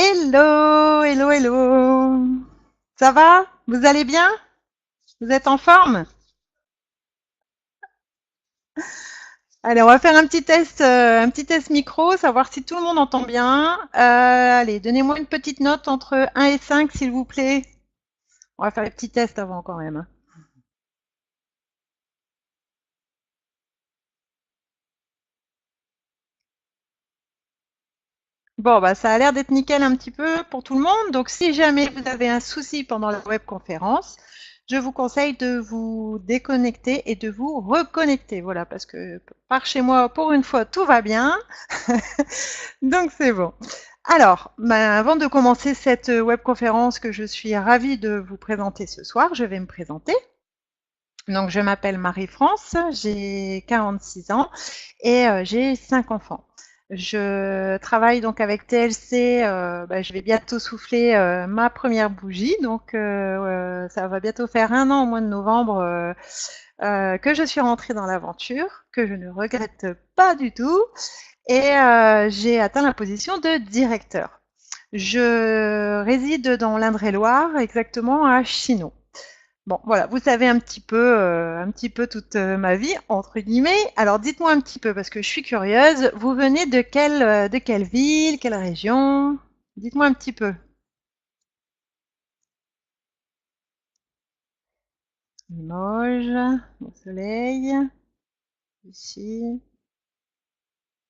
Hello, hello, hello. Ça va? Vous allez bien? Vous êtes en forme? Allez, on va faire un petit test micro, savoir si tout le monde entend bien. Allez, donnez-moi une petite note entre 1 et 5, s'il vous plaît. On va faire les petits tests avant quand même. Bon, bah, ça a l'air d'être nickel un petit peu pour tout le monde. Donc, si jamais vous avez un souci pendant la webconférence, je vous conseille de vous déconnecter et de vous reconnecter. Voilà, parce que par chez moi, pour une fois, tout va bien. Donc, c'est bon. Alors, bah, avant de commencer cette webconférence que je suis ravie de vous présenter ce soir, je vais me présenter. Donc, je m'appelle Marie-France, j'ai 46 ans et j'ai 5 enfants. Je travaille donc avec TLC, bah, je vais bientôt souffler ma première bougie, donc ça va bientôt faire 1 an au mois de novembre que je suis rentrée dans l'aventure, que je ne regrette pas du tout, et j'ai atteint la position de directeur. Je réside dans l'Indre-et-Loire, exactement à Chinon. Bon, voilà, vous savez un petit peu toute ma vie, entre guillemets. Alors, dites-moi un petit peu, parce que je suis curieuse. Vous venez de quelle ville, quelle région? Dites-moi un petit peu. Limoges, au soleil, ici.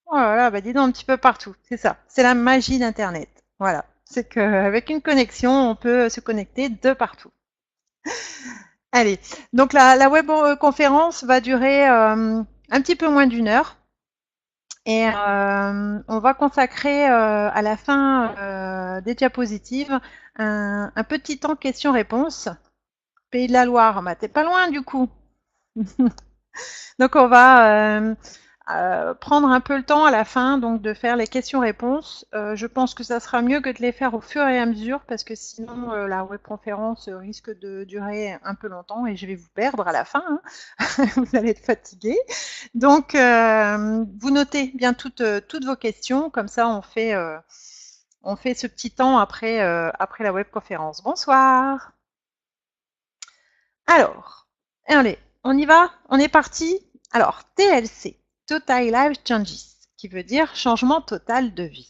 Oh là là, bah dis donc un petit peu partout. C'est ça. C'est la magie d'Internet. Voilà. C'est qu'avec une connexion, on peut se connecter de partout. Allez. Donc, la web conférence va durer un petit peu moins d'1 heure. Et on va consacrer à la fin des diapositives un petit temps questions-réponses. Pays de la Loire, bah, t'es pas loin du coup. Donc on va prendre un peu le temps à la fin donc de faire les questions-réponses. Je pense que ça sera mieux que de les faire au fur et à mesure parce que sinon la webconférence risque de durer un peu longtemps et je vais vous perdre à la fin, hein. Vous allez être fatigué. Donc vous notez bien toutes vos questions, comme ça on fait ce petit temps après la webconférence. Bonsoir. Alors, allez, on y va? On est parti? Alors, TLC, Total Life Changes, qui veut dire changement total de vie.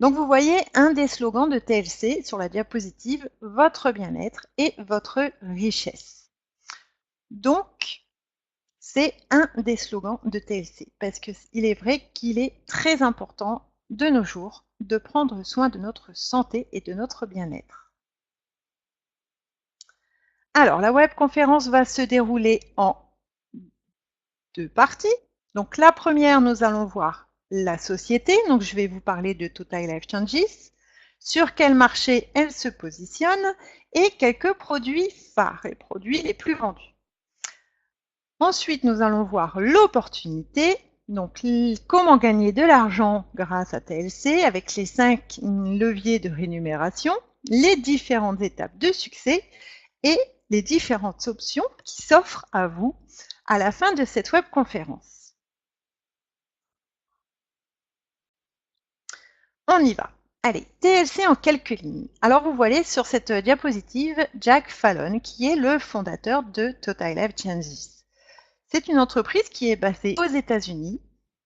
Donc, vous voyez un des slogans de TLC sur la diapositive, votre bien-être et votre richesse. Donc, c'est un des slogans de TLC, parce qu'il est vrai qu'il est très important de nos jours de prendre soin de notre santé et de notre bien-être. Alors, la webconférence va se dérouler en 2 parties. Donc la première, nous allons voir la société. Donc je vais vous parler de Total Life Changes, sur quel marché elle se positionne et quelques produits phares, les produits les plus vendus. Ensuite, nous allons voir l'opportunité, donc comment gagner de l'argent grâce à TLC avec les 5 leviers de rémunération, les différentes étapes de succès et les différentes options qui s'offrent à vous à la fin de cette webconférence. On y va. Allez, TLC en quelques lignes. Alors vous voyez sur cette diapositive Jack Fallon qui est le fondateur de Total Life Changes. C'est une entreprise qui est basée aux États-Unis,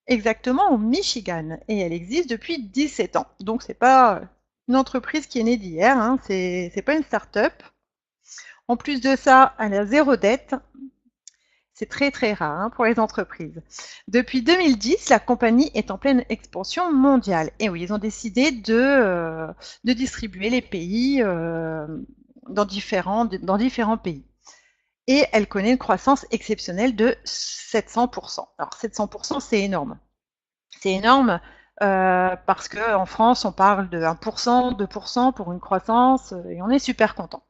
exactement au Michigan, et elle existe depuis 17 ans. Donc c'est pas une entreprise qui est née d'hier, hein, c'est pas une start-up. En plus de ça, elle a zéro dette. C'est très très rare hein, pour les entreprises. Depuis 2010, la compagnie est en pleine expansion mondiale. Et oui, ils ont décidé de distribuer les pays dans différents pays. Et elle connaît une croissance exceptionnelle de 700%. Alors 700%, c'est énorme. C'est énorme parce qu'en France, on parle de 1%, 2% pour une croissance et on est super content.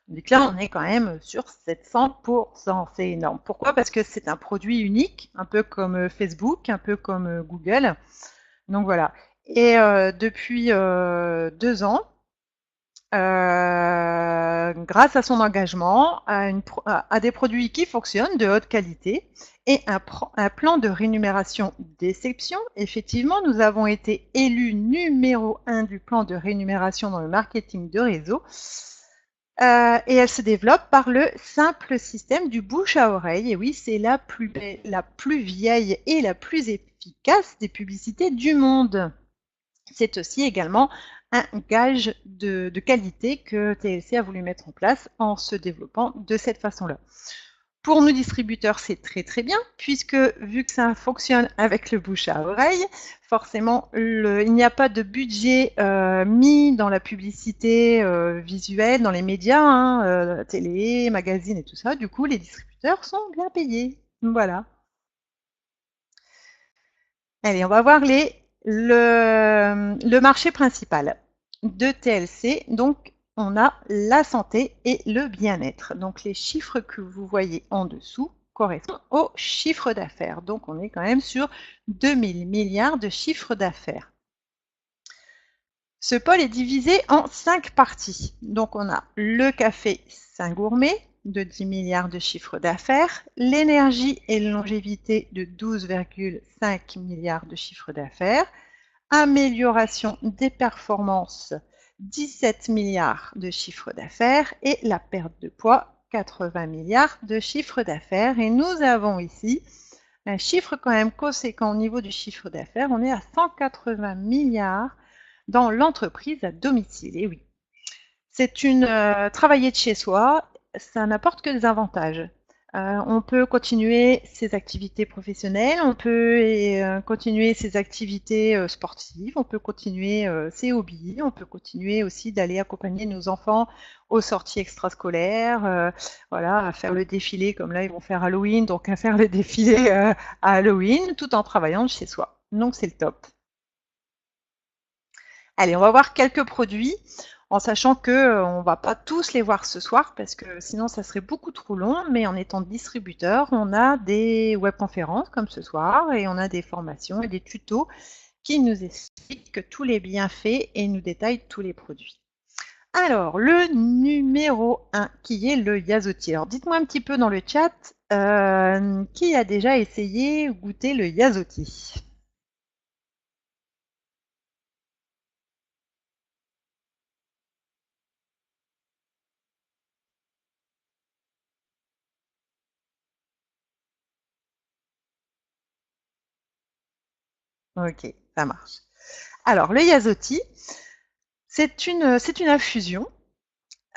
Donc là, on est quand même sur 700%. C'est énorme. Pourquoi? Parce que c'est un produit unique, un peu comme Facebook, un peu comme Google. Donc voilà. Et depuis 2 ans, grâce à son engagement, à des produits qui fonctionnent de haute qualité et un plan de rémunération d'exception. Effectivement, nous avons été élus numéro 1 du plan de rémunération dans le marketing de réseau. Et elle se développe par le simple système du bouche à oreille. Et oui, c'est la plus vieille et la plus efficace des publicités du monde. C'est aussi également un gage de qualité que TLC a voulu mettre en place en se développant de cette façon-là. Pour nous distributeurs, c'est très très bien, puisque vu que ça fonctionne avec le bouche à oreille, forcément, il n'y a pas de budget mis dans la publicité visuelle, dans les médias, hein, télé, magazine et tout ça. Du coup, les distributeurs sont bien payés. Voilà. Allez, on va voir le marché principal de TLC. Donc, on a la santé et le bien-être. Donc, les chiffres que vous voyez en dessous correspondent au chiffre d'affaires. Donc, on est quand même sur 2000 milliards de chiffre d'affaires. Ce pôle est divisé en 5 parties. Donc, on a le café Saint-Gourmet de 10 milliards de chiffre d'affaires, l'énergie et la longévité de 12,5 milliards de chiffre d'affaires, amélioration des performances 17 milliards de chiffre d'affaires et la perte de poids 80 milliards de chiffre d'affaires. Et nous avons ici un chiffre quand même conséquent au niveau du chiffre d'affaires. On est à 180 milliards dans l'entreprise à domicile. Et oui, c'est travailler de chez soi, ça n'apporte que des avantages. On peut continuer ses activités professionnelles, on peut continuer ses activités sportives, on peut continuer ses hobbies, on peut continuer aussi d'aller accompagner nos enfants aux sorties extrascolaires, voilà, à faire le défilé, comme là ils vont faire Halloween, donc à faire le défilé à Halloween, tout en travaillant de chez soi. Donc c'est le top. Allez, on va voir quelques produits, en sachant que on va pas tous les voir ce soir, parce que sinon ça serait beaucoup trop long, mais en étant distributeur, on a des webconférences comme ce soir, et on a des formations et des tutos qui nous expliquent tous les bienfaits et nous détaillent tous les produits. Alors, le numéro 1, qui est le Yazotti. Alors, dites-moi un petit peu dans le chat, qui a déjà essayé ou goûté le Yazotti? Ok, ça marche. Alors, le Yazotti, c'est une infusion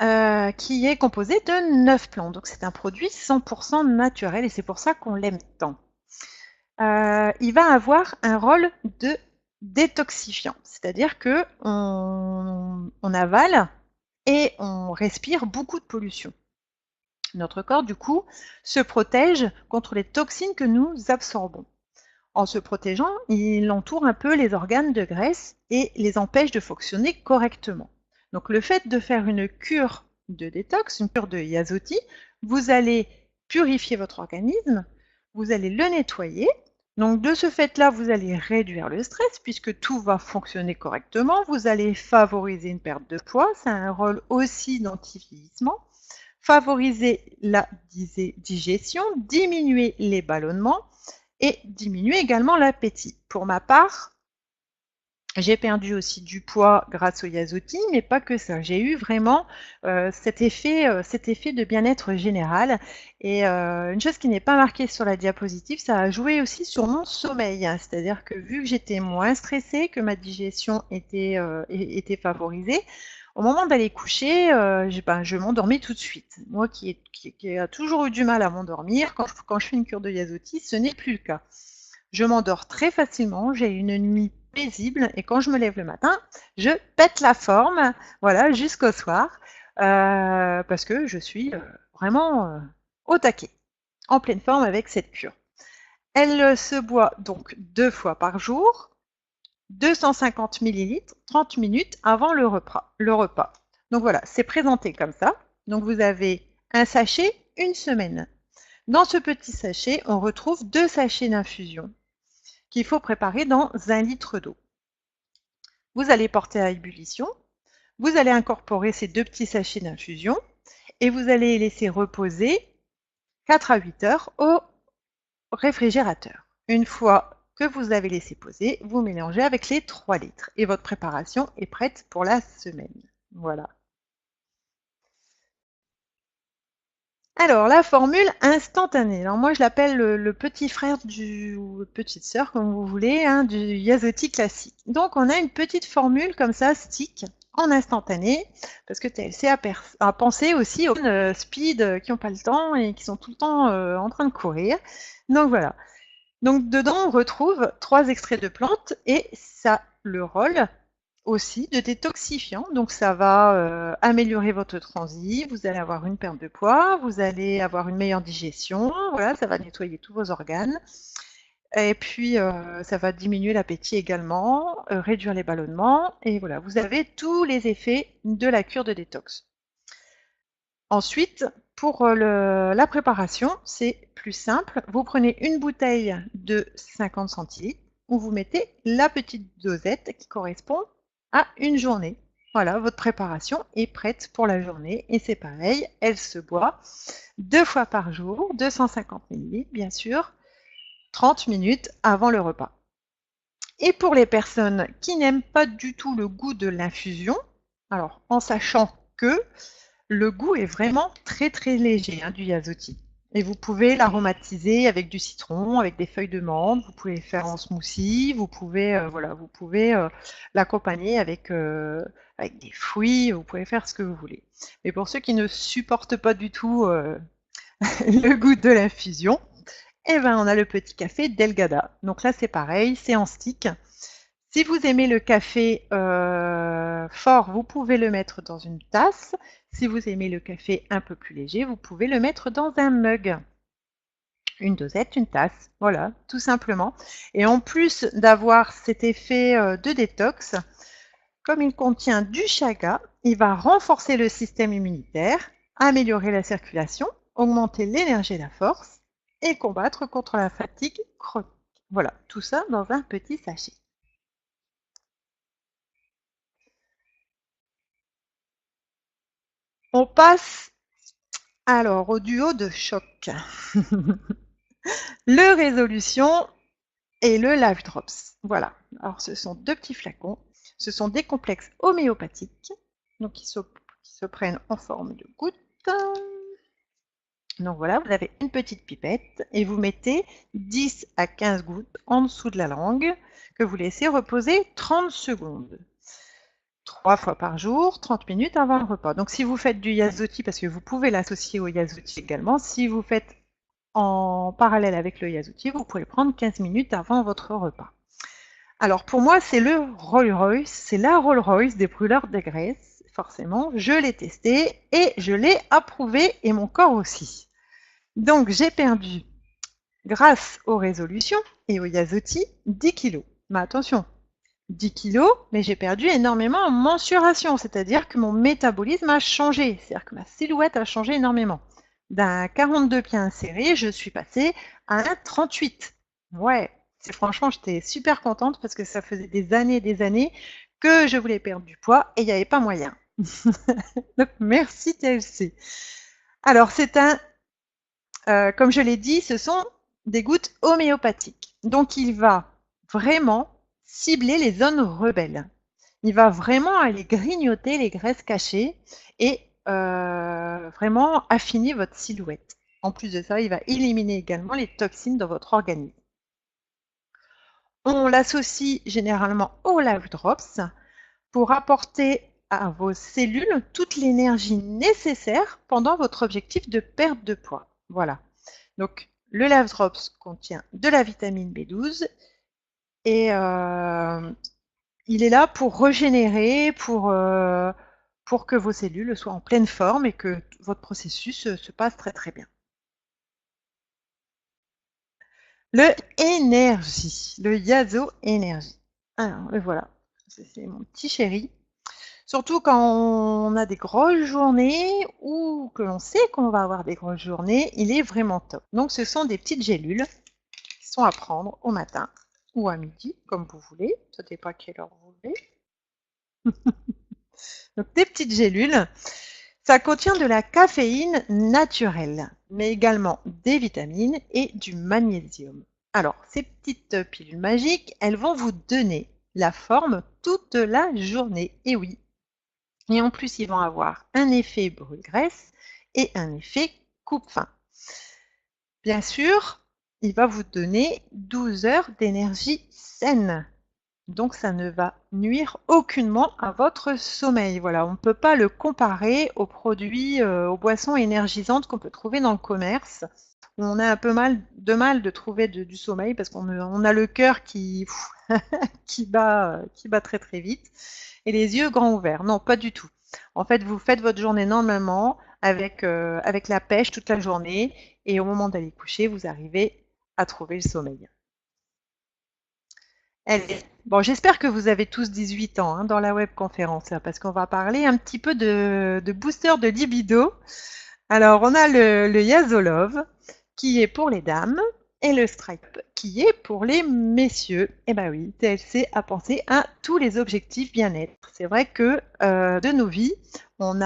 qui est composée de 9 plantes. Donc, c'est un produit 100% naturel et c'est pour ça qu'on l'aime tant. Il va avoir un rôle de détoxifiant, c'est-à-dire que on avale et on respire beaucoup de pollution. Notre corps, du coup, se protège contre les toxines que nous absorbons. En se protégeant, il entoure un peu les organes de graisse et les empêche de fonctionner correctement. Donc le fait de faire une cure de détox, une cure de Yazotti, vous allez purifier votre organisme, vous allez le nettoyer. Donc de ce fait-là, vous allez réduire le stress puisque tout va fonctionner correctement. Vous allez favoriser une perte de poids, ça a un rôle aussi d'anti-vieillissement. Favoriser la digestion, diminuer les ballonnements et diminuer également l'appétit. Pour ma part, j'ai perdu aussi du poids grâce au Yazotti, mais pas que ça. J'ai eu vraiment cet effet de bien-être général. Et une chose qui n'est pas marquée sur la diapositive, ça a joué aussi sur mon sommeil. Hein. C'est-à-dire que vu que j'étais moins stressée, que ma digestion était favorisée, au moment d'aller coucher, je m'endormais tout de suite. Moi qui a toujours eu du mal à m'endormir, quand je fais une cure de Yazotti, ce n'est plus le cas. Je m'endors très facilement, j'ai une nuit paisible et quand je me lève le matin, je pète la forme, voilà, jusqu'au soir, parce que je suis vraiment au taquet, en pleine forme avec cette cure. Elle se boit donc 2 fois par jour, 250 ml, 30 minutes avant le repas. Donc voilà, c'est présenté comme ça. Donc vous avez un sachet, une semaine. Dans ce petit sachet, on retrouve 2 sachets d'infusion qu'il faut préparer dans 1 litre d'eau. Vous allez porter à ébullition, Vous allez incorporer ces 2 petits sachets d'infusion et vous allez les laisser reposer 4 à 8 heures au réfrigérateur. Une fois que vous avez laissé poser, vous mélangez avec les 3 litres et votre préparation est prête pour la semaine. Voilà. Alors, la formule instantanée. Alors moi, je l'appelle le petit frère ou petite sœur, comme vous voulez, hein, du Yasotti classique. Donc, on a une petite formule comme ça, stick, en instantané, parce que TLC a pensé aussi aux speed qui n'ont pas le temps et qui sont tout le temps en train de courir. Donc voilà. Donc dedans, on retrouve 3 extraits de plantes et ça a le rôle aussi de détoxifiant. Donc ça va améliorer votre transit, vous allez avoir une perte de poids, vous allez avoir une meilleure digestion, voilà, ça va nettoyer tous vos organes. Et puis ça va diminuer l'appétit également, réduire les ballonnements, et voilà, vous avez tous les effets de la cure de détox. Ensuite, pour la préparation, c'est plus simple. Vous prenez une bouteille de 50 centilitres où vous mettez la petite dosette qui correspond à une journée. Voilà, votre préparation est prête pour la journée et c'est pareil, elle se boit 2 fois par jour, 250 ml bien sûr, 30 minutes avant le repas. Et pour les personnes qui n'aiment pas du tout le goût de l'infusion, alors en sachant que le goût est vraiment très très léger du Yasotti. Et vous pouvez l'aromatiser avec du citron, avec des feuilles de menthe, vous pouvez le faire en smoothie, vous pouvez l'accompagner avec des fruits, vous pouvez faire ce que vous voulez. Mais pour ceux qui ne supportent pas du tout le goût de l'infusion, eh ben on a le petit café Delgada. Donc là c'est pareil, c'est en stick. Si vous aimez le café fort, vous pouvez le mettre dans une tasse. Si vous aimez le café un peu plus léger, vous pouvez le mettre dans un mug. Une dosette, une tasse, voilà, tout simplement. Et en plus d'avoir cet effet de détox, comme il contient du chaga, il va renforcer le système immunitaire, améliorer la circulation, augmenter l'énergie et la force et combattre contre la fatigue chronique. Voilà, tout ça dans un petit sachet. On passe alors au duo de choc. Le résolution et le Life Drops. Voilà. Alors ce sont 2 petits flacons. Ce sont des complexes homéopathiques, donc qui se prennent en forme de gouttes. Donc voilà, vous avez une petite pipette et vous mettez 10 à 15 gouttes en dessous de la langue que vous laissez reposer 30 secondes. 3 fois par jour, 30 minutes avant le repas. Donc si vous faites du Yasotti, parce que vous pouvez l'associer au Yasotti également, si vous faites en parallèle avec le Yasotti, vous pouvez le prendre 15 minutes avant votre repas. Alors pour moi, c'est le Rolls Royce, c'est la Rolls Royce des brûleurs de graisse, forcément. Je l'ai testé et je l'ai approuvé et mon corps aussi. Donc j'ai perdu, grâce aux résolutions et au Yasotti, 10 kilos. Mais attention, 10 kilos, mais j'ai perdu énormément en mensuration, c'est-à-dire que mon métabolisme a changé, c'est-à-dire que ma silhouette a changé énormément. D'un 42 pieds inséré, je suis passée à un 38. Ouais, franchement, j'étais super contente parce que ça faisait des années que je voulais perdre du poids et il n'y avait pas moyen. Donc, merci TLC. Alors, comme je l'ai dit, ce sont des gouttes homéopathiques. Donc, il va vraiment cibler les zones rebelles. Il va vraiment aller grignoter les graisses cachées et vraiment affiner votre silhouette. En plus de ça, il va éliminer également les toxines dans votre organisme. On l'associe généralement au Life Drops pour apporter à vos cellules toute l'énergie nécessaire pendant votre objectif de perte de poids. Voilà. Donc, le Life Drops contient de la vitamine B12 et il est là pour régénérer, pour que vos cellules soient en pleine forme et que votre processus se passe très très bien. Le énergie, le Yaso énergie. Alors, le voilà, c'est mon petit chéri. Surtout quand on a des grosses journées ou que l'on sait qu'on va avoir des grosses journées, il est vraiment top. Donc ce sont des petites gélules qui sont à prendre au matin ou à midi, comme vous voulez. Ça dépend à quelle heure vous voulez. Donc des petites gélules. Ça contient de la caféine naturelle, mais également des vitamines et du magnésium. Alors, ces petites pilules magiques, elles vont vous donner la forme toute la journée. Et oui. Et en plus, ils vont avoir un effet brûle-graisse et un effet coupe-faim. Bien sûr, il va vous donner 12 heures d'énergie saine. Donc ça ne va nuire aucunement à votre sommeil. Voilà, on ne peut pas le comparer aux produits, aux boissons énergisantes qu'on peut trouver dans le commerce. On a un peu de mal de trouver du sommeil parce qu'on a le cœur qui bat très très vite et les yeux grands ouverts. Non, pas du tout. En fait, vous faites votre journée normalement avec la pêche toute la journée et au moment d'aller coucher, vous arrivez à trouver le sommeil. Allez. Bon, j'espère que vous avez tous 18 ans dans la webconférence, là, parce qu'on va parler un petit peu de booster de libido. Alors, on a le Yazolov, qui est pour les dames, et le Stripe, qui est pour les messieurs. Eh ben oui, TLC a pensé à tous les objectifs bien-être. C'est vrai que de nos vies, on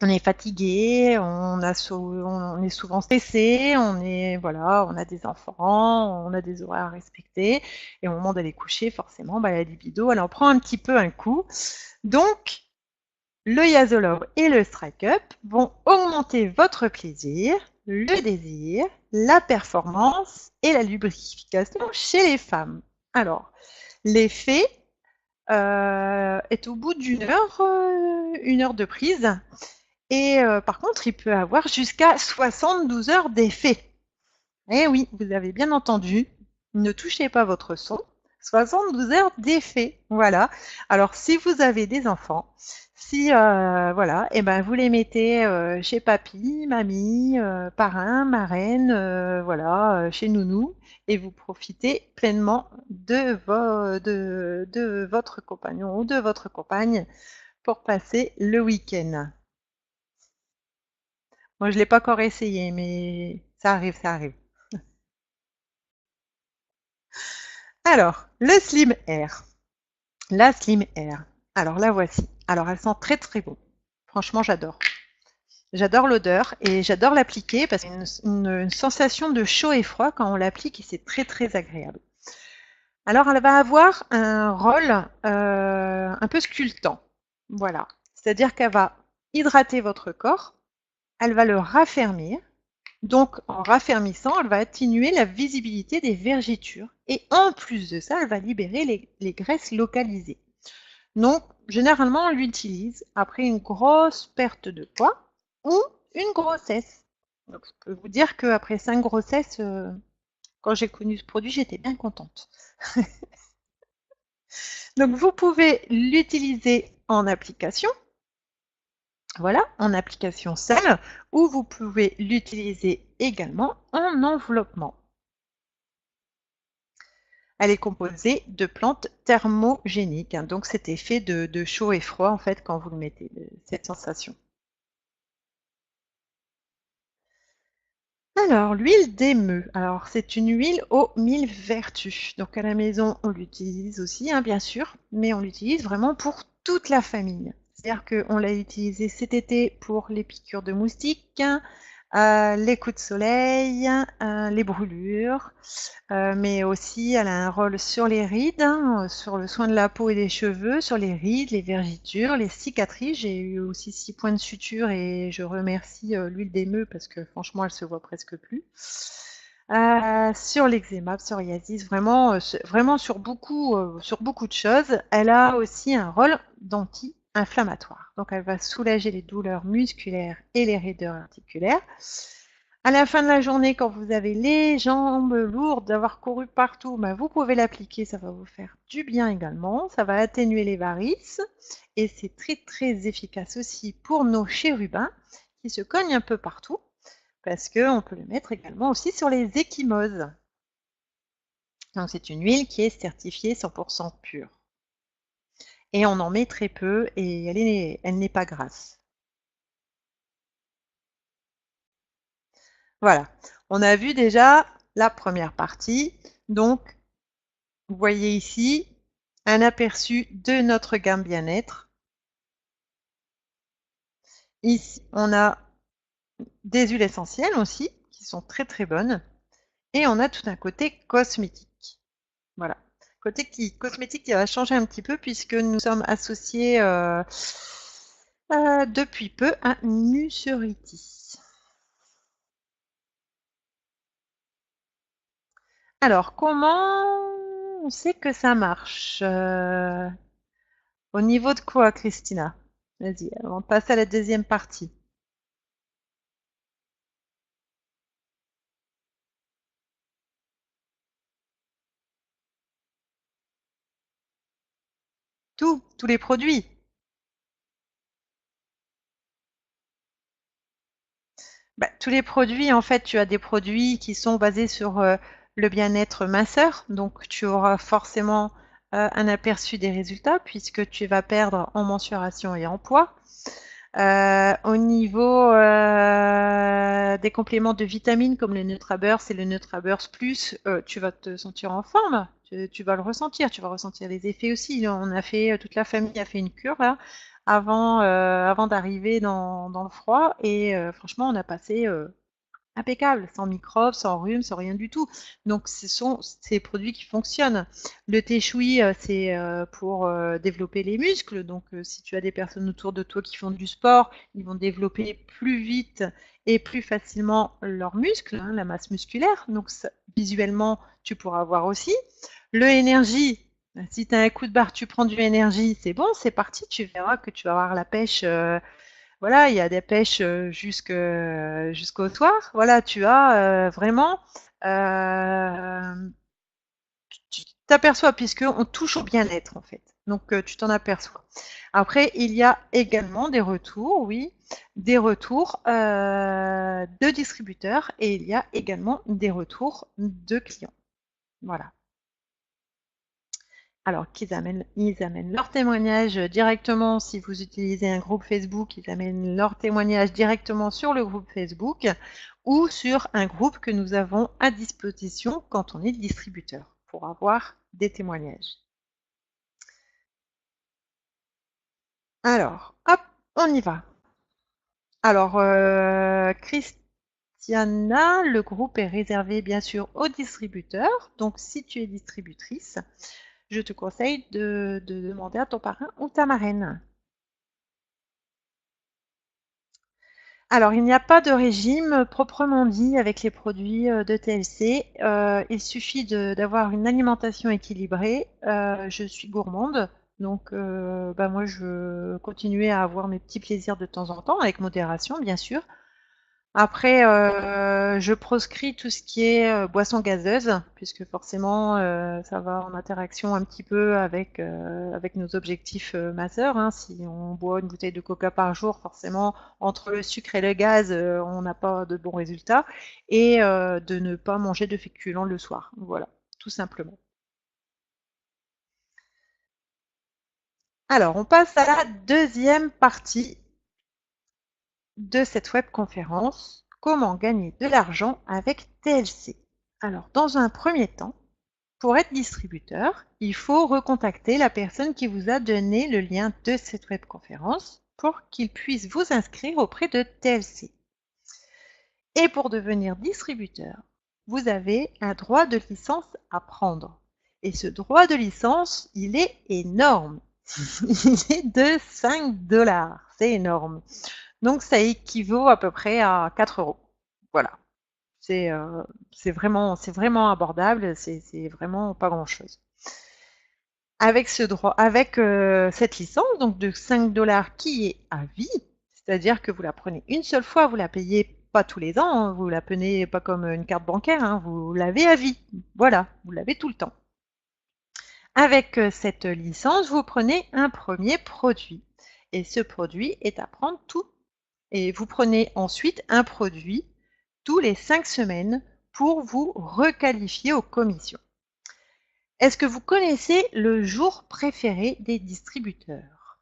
est fatigué, on est souvent stressé, voilà, on a des enfants, on a des horaires à respecter, et au moment d'aller coucher, forcément, la libido, elle en prend un petit peu un coup. Donc, le Yazolov et le Strike Up vont augmenter votre plaisir, le désir, la performance et la lubrification chez les femmes. Alors, l'effet est au bout d'une heure de prise. Et par contre, il peut avoir jusqu'à 72 heures d'effet. Eh oui, vous avez bien entendu. Ne touchez pas votre son. 72 heures d'effet. Voilà. Alors, si vous avez des enfants, si voilà, et ben vous les mettez chez papy, mamie, parrain, marraine, voilà, chez nounou, et vous profitez pleinement de votre compagnon ou de votre compagne pour passer le week-end. Moi, je l'ai pas encore essayé, mais ça arrive, ça arrive. Alors, le Slim Air. La Slim Air. Alors, la voici. Alors, elle sent très très bon. Franchement, j'adore. J'adore l'odeur et j'adore l'appliquer parce qu'il y a une sensation de chaud et froid quand on l'applique et c'est très très agréable. Alors, elle va avoir un rôle un peu sculptant. Voilà. C'est-à-dire qu'elle va hydrater votre corps, elle va le raffermir. Donc, en raffermissant, elle va atténuer la visibilité des vergitures. Et en plus de ça, elle va libérer les graisses localisées. Donc, généralement, on l'utilise après une grosse perte de poids ou une grossesse. Donc, je peux vous dire qu'après 5 grossesses, quand j'ai connu ce produit, j'étais bien contente. Donc, vous pouvez l'utiliser en application. Voilà, en application seule, ou vous pouvez l'utiliser également en enveloppement. Elle est composée de plantes thermogéniques, donc cet effet de chaud et froid en fait quand vous le mettez, cette sensation. Alors, l'huile d'émeu. Alors, c'est une huile aux 1000 vertus. Donc, à la maison, on l'utilise aussi, bien sûr, mais on l'utilise vraiment pour toute la famille. C'est-à-dire qu'on l'a utilisé cet été pour les piqûres de moustiques, les coups de soleil, les brûlures, mais aussi elle a un rôle sur les rides, sur le soin de la peau et des cheveux, sur les rides, les vergitures, les cicatrices. J'ai eu aussi 6 points de suture et je remercie l'huile d'émeu parce que franchement elle se voit presque plus. Sur l'eczéma, psoriasis, vraiment sur beaucoup de choses. Elle a aussi un rôle d'anti-inflammatoire. Donc elle va soulager les douleurs musculaires et les raideurs articulaires. À la fin de la journée, quand vous avez les jambes lourdes d'avoir couru partout, vous pouvez l'appliquer, ça va vous faire du bien également. Ça va atténuer les varices et c'est très très efficace aussi pour nos chérubins qui se cognent un peu partout parce qu'on peut le mettre également aussi sur les ecchymoses. Donc c'est une huile qui est certifiée 100% pure. Et on en met très peu et elle n'est pas grasse. Voilà, on a vu déjà la première partie. Donc, vous voyez ici, un aperçu de notre gamme bien-être. Ici, on a des huiles essentielles aussi, qui sont très très bonnes. Et on a tout un côté cosmétique. Voilà. Cosmétique qui va changer un petit peu puisque nous sommes associés depuis peu à Nucerity. Alors, comment on sait que ça marche au niveau de quoi, Christina? Vas-y, on passe à la deuxième partie. Tous les produits. Bah, tous les produits, en fait, tu as des produits qui sont basés sur le bien-être minceur, donc tu auras forcément un aperçu des résultats puisque tu vas perdre en mensuration et en poids. Au niveau des compléments de vitamines comme le Nutraburst et le Nutraburst Plus, tu vas te sentir en forme. Tu vas le ressentir, tu vas ressentir les effets aussi. On a fait, toute la famille a fait une cure là, avant d'arriver dans le froid et franchement on a passé impeccable, sans microbes, sans rhume, sans rien du tout. Donc ce sont ces produits qui fonctionnent. Le thé choui, c'est pour développer les muscles. Donc si tu as des personnes autour de toi qui font du sport, ils vont développer plus vite et plus facilement leurs muscles, hein, la masse musculaire. Donc ça, visuellement, tu pourras voir aussi. Le énergie, si tu as un coup de barre, tu prends du énergie, c'est bon, c'est parti, tu verras que tu vas avoir la pêche. Voilà, il y a des pêches jusqu'au soir. Voilà, tu as vraiment, tu t'aperçois puisqu'on touche au bien-être en fait. Donc tu t'en aperçois. Après, il y a également des retours, oui, des retours de distributeurs et il y a également des retours de clients. Voilà. Alors ils amènent leur témoignage directement, si vous utilisez un groupe Facebook, ils amènent leur témoignage directement sur le groupe Facebook ou sur un groupe que nous avons à disposition quand on est distributeur pour avoir des témoignages. Alors, hop, on y va. Alors, Christiana, le groupe est réservé bien sûr aux distributeurs. Donc, si tu es distributrice, je te conseille de demander à ton parrain ou ta marraine. Alors, il n'y a pas de régime proprement dit avec les produits de TLC. Il suffit d'avoir une alimentation équilibrée. Je suis gourmande, donc bah, moi je continuais à avoir mes petits plaisirs de temps en temps, avec modération bien sûr. Après, je proscris tout ce qui est boisson gazeuse, puisque forcément, ça va en interaction un petit peu avec nos objectifs majeurs, hein. Si on boit une bouteille de coca par jour, forcément, entre le sucre et le gaz, on n'a pas de bons résultats. Et de ne pas manger de féculents le soir. Voilà, tout simplement. Alors, on passe à la deuxième partie de cette webconférence, comment gagner de l'argent avec TLC. Alors, dans un premier temps, pour être distributeur, il faut recontacter la personne qui vous a donné le lien de cette webconférence pour qu'il puisse vous inscrire auprès de TLC. Et pour devenir distributeur, vous avez un droit de licence à prendre. Et ce droit de licence, il est énorme. Il est de 5 $. C'est énorme. Donc ça équivaut à peu près à 4 euros. Voilà. C'est vraiment abordable, c'est vraiment pas grand-chose. Avec ce droit, avec cette licence, donc de 5 $ qui est à vie, c'est-à-dire que vous la prenez une seule fois, vous la payez pas tous les ans, hein, vous la prenez pas comme une carte bancaire, hein, vous l'avez à vie. Voilà, vous l'avez tout le temps. Avec cette licence, vous prenez un premier produit. Et ce produit est à prendre tout. Et vous prenez ensuite un produit tous les 5 semaines pour vous requalifier aux commissions. Est-ce que vous connaissez le jour préféré des distributeurs?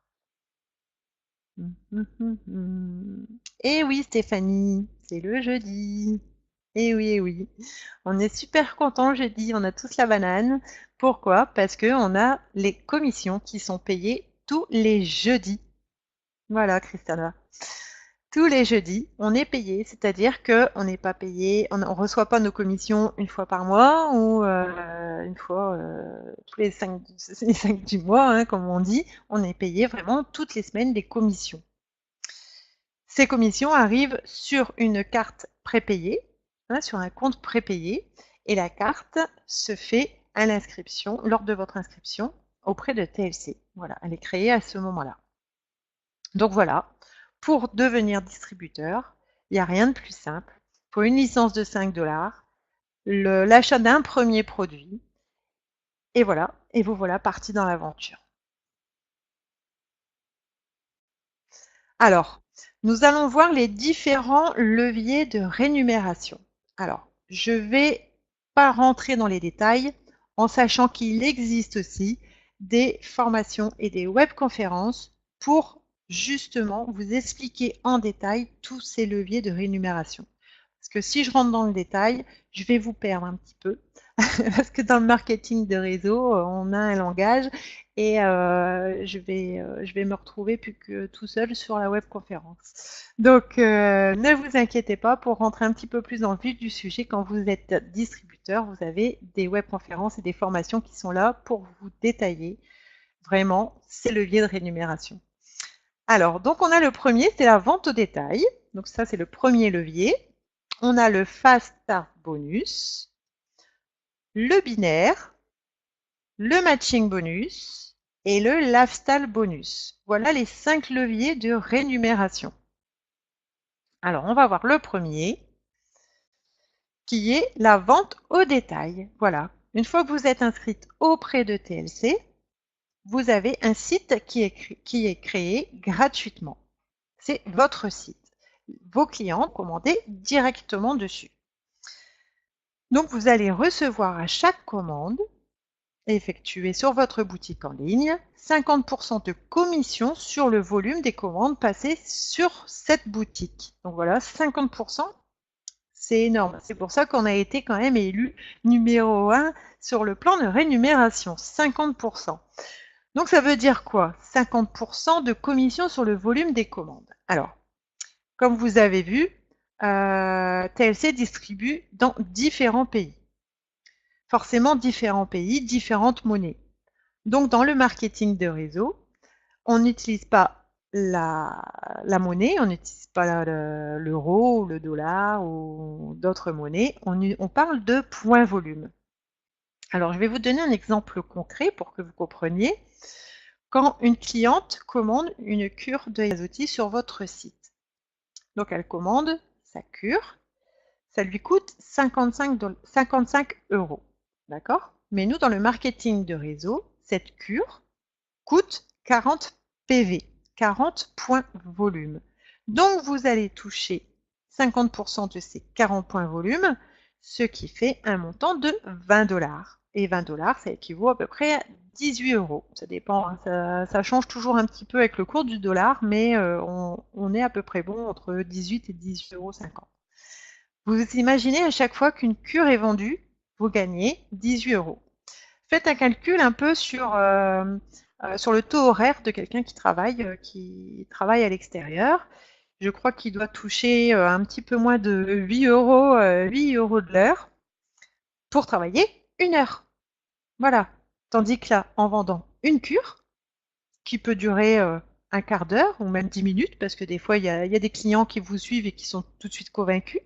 Eh oui, Stéphanie, c'est le jeudi. Eh oui, eh oui. On est super contents le jeudi, on a tous la banane Pourquoi? Parce qu'on a les commissions qui sont payées tous les jeudis. Voilà, Christina. Tous les jeudis, on est payé, c'est-à-dire qu'on n'est pas payé, on ne reçoit pas nos commissions une fois par mois ou une fois tous les 5 du mois, hein, comme on dit. On est payé vraiment toutes les semaines des commissions. Ces commissions arrivent sur une carte prépayée, hein, sur un compte prépayé, et la carte se fait à l'inscription, lors de votre inscription auprès de TLC. Voilà, elle est créée à ce moment-là. Donc voilà, pour devenir distributeur, il n'y a rien de plus simple. Pour une licence de 5 $, l'achat d'un premier produit, et voilà, et vous voilà parti dans l'aventure. Alors, nous allons voir les différents leviers de rémunération. Alors, je ne vais pas rentrer dans les détails en sachant qu'il existe aussi des formations et des webconférences pour justement vous expliquer en détail tous ces leviers de rémunération. Parce que si je rentre dans le détail, je vais vous perdre un petit peu. Parce que dans le marketing de réseau, on a un langage et je vais me retrouver plus que tout seul sur la webconférence. Donc, ne vous inquiétez pas, pour rentrer un petit peu plus dans le vif du sujet, quand vous êtes distributeur, vous avez des webconférences et des formations qui sont là pour vous détailler vraiment ces leviers de rémunération. Alors, donc on a le premier, c'est la vente au détail. Donc ça, c'est le premier levier. On a le Fast Start Bonus, le binaire, le matching bonus et le lifestyle bonus. Voilà les 5 leviers de rémunération. Alors, on va voir le premier, qui est la vente au détail. Voilà. Une fois que vous êtes inscrite auprès de TLC, vous avez un site qui est créé gratuitement. C'est votre site. Vos clients commandez directement dessus. Donc, vous allez recevoir à chaque commande effectuée sur votre boutique en ligne 50% de commission sur le volume des commandes passées sur cette boutique. Donc voilà, 50%, c'est énorme. C'est pour ça qu'on a été quand même élu numéro 1 sur le plan de rémunération, 50%. Donc ça veut dire quoi? 50% de commission sur le volume des commandes. Alors, comme vous avez vu, TLC distribue dans différents pays. Forcément, différents pays, différentes monnaies. Donc, dans le marketing de réseau, on n'utilise pas la monnaie, on n'utilise pas l'euro, le dollar ou d'autres monnaies. On parle de point volume. Alors, je vais vous donner un exemple concret pour que vous compreniez. Quand une cliente commande une cure de Yasotti sur votre site, donc elle commande sa cure, ça lui coûte 55 €. D'accord? Mais nous, dans le marketing de réseau, cette cure coûte 40 PV, 40 points volume. Donc, vous allez toucher 50% de ces 40 points volume, ce qui fait un montant de 20 $. Et 20 $, ça équivaut à peu près à 18 €. Ça dépend, hein, ça change toujours un petit peu avec le cours du dollar, mais on est à peu près bon entre 18 et 18,50 €. Vous imaginez à chaque fois qu'une cure est vendue, vous gagnez 18 €. Faites un calcul un peu sur le taux horaire de quelqu'un qui travaille à l'extérieur. Je crois qu'il doit toucher un petit peu moins de 8 €, 8 € de l'heure pour travailler 1 heure. Voilà. Tandis que là, en vendant une cure, qui peut durer un quart d'heure ou même 10 minutes, parce que des fois, il y a des clients qui vous suivent et qui sont tout de suite convaincus.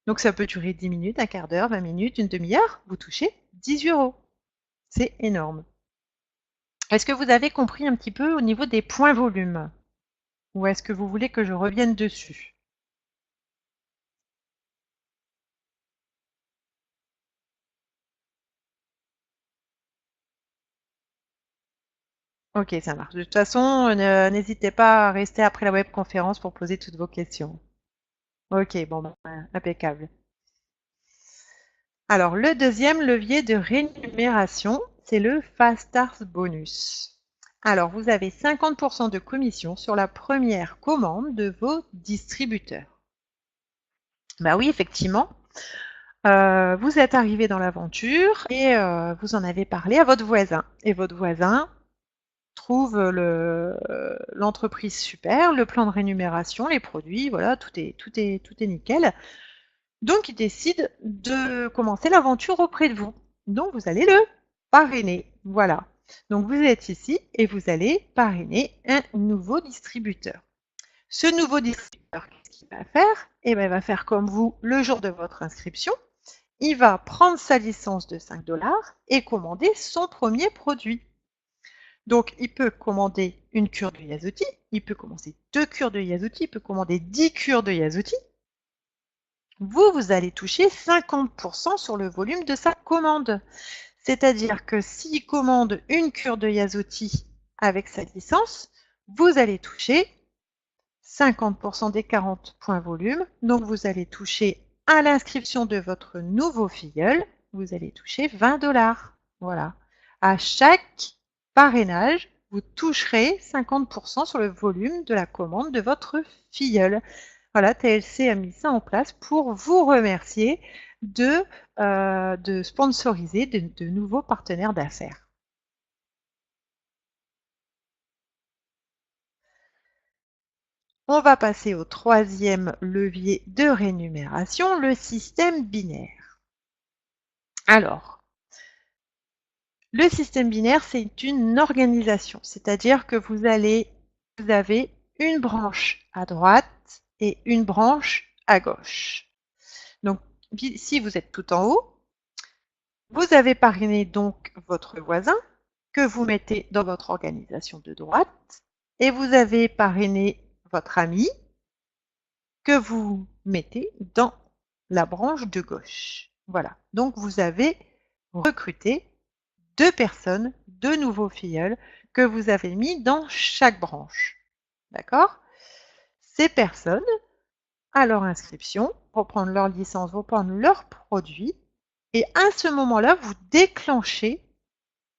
Donc ça peut durer 10 minutes, un quart d'heure, 20 minutes, une demi-heure, vous touchez 18 €. C'est énorme. Est-ce que vous avez compris un petit peu au niveau des points volume? Ou est-ce que vous voulez que je revienne dessus? Ok, ça marche. De toute façon, n'hésitez pas à rester après la webconférence pour poser toutes vos questions. Ok, bon, impeccable. Alors, le deuxième levier de rémunération, c'est le Fast Start Bonus. Alors, vous avez 50% de commission sur la première commande de vos distributeurs. Bah oui, effectivement. vous êtes arrivé dans l'aventure et vous en avez parlé à votre voisin. Et votre voisin trouve l'entreprise super, le plan de rémunération, les produits, voilà, tout est nickel. Donc, il décide de commencer l'aventure auprès de vous. Donc, vous allez le parrainer. Voilà. Donc, vous êtes ici et vous allez parrainer un nouveau distributeur. Ce nouveau distributeur, qu'est-ce qu'il va faire? Eh bien, il va faire comme vous le jour de votre inscription. Il va prendre sa licence de 5 $ et commander son premier produit. Donc, il peut commander une cure de Yazuti, il peut commander 2 cures de Yazuti, il peut commander 10 cures de Yazuti. Vous allez toucher 50% sur le volume de sa commande. C'est-à-dire que s'il commande une cure de Yazuti avec sa licence, vous allez toucher 50% des 40 points volume. Donc, vous allez toucher à l'inscription de votre nouveau filleul, vous allez toucher 20 $. Voilà. À chaque parrainage, vous toucherez 50% sur le volume de la commande de votre filleul. Voilà, TLC a mis ça en place pour vous remercier de sponsoriser de nouveaux partenaires d'affaires. On va passer au troisième levier de rémunération, le système binaire. Alors, le système binaire, c'est une organisation, c'est-à-dire que vous avez une branche à droite et une branche à gauche. Donc, si vous êtes tout en haut, vous avez parrainé donc votre voisin que vous mettez dans votre organisation de droite et vous avez parrainé votre ami que vous mettez dans la branche de gauche. Voilà. Donc, vous avez recruté 2 personnes, 2 nouveaux filleuls que vous avez mis dans chaque branche. D'accord? Ces personnes, à leur inscription, vont prendre leur licence, vont prendre leurs produits et à ce moment-là, vous déclenchez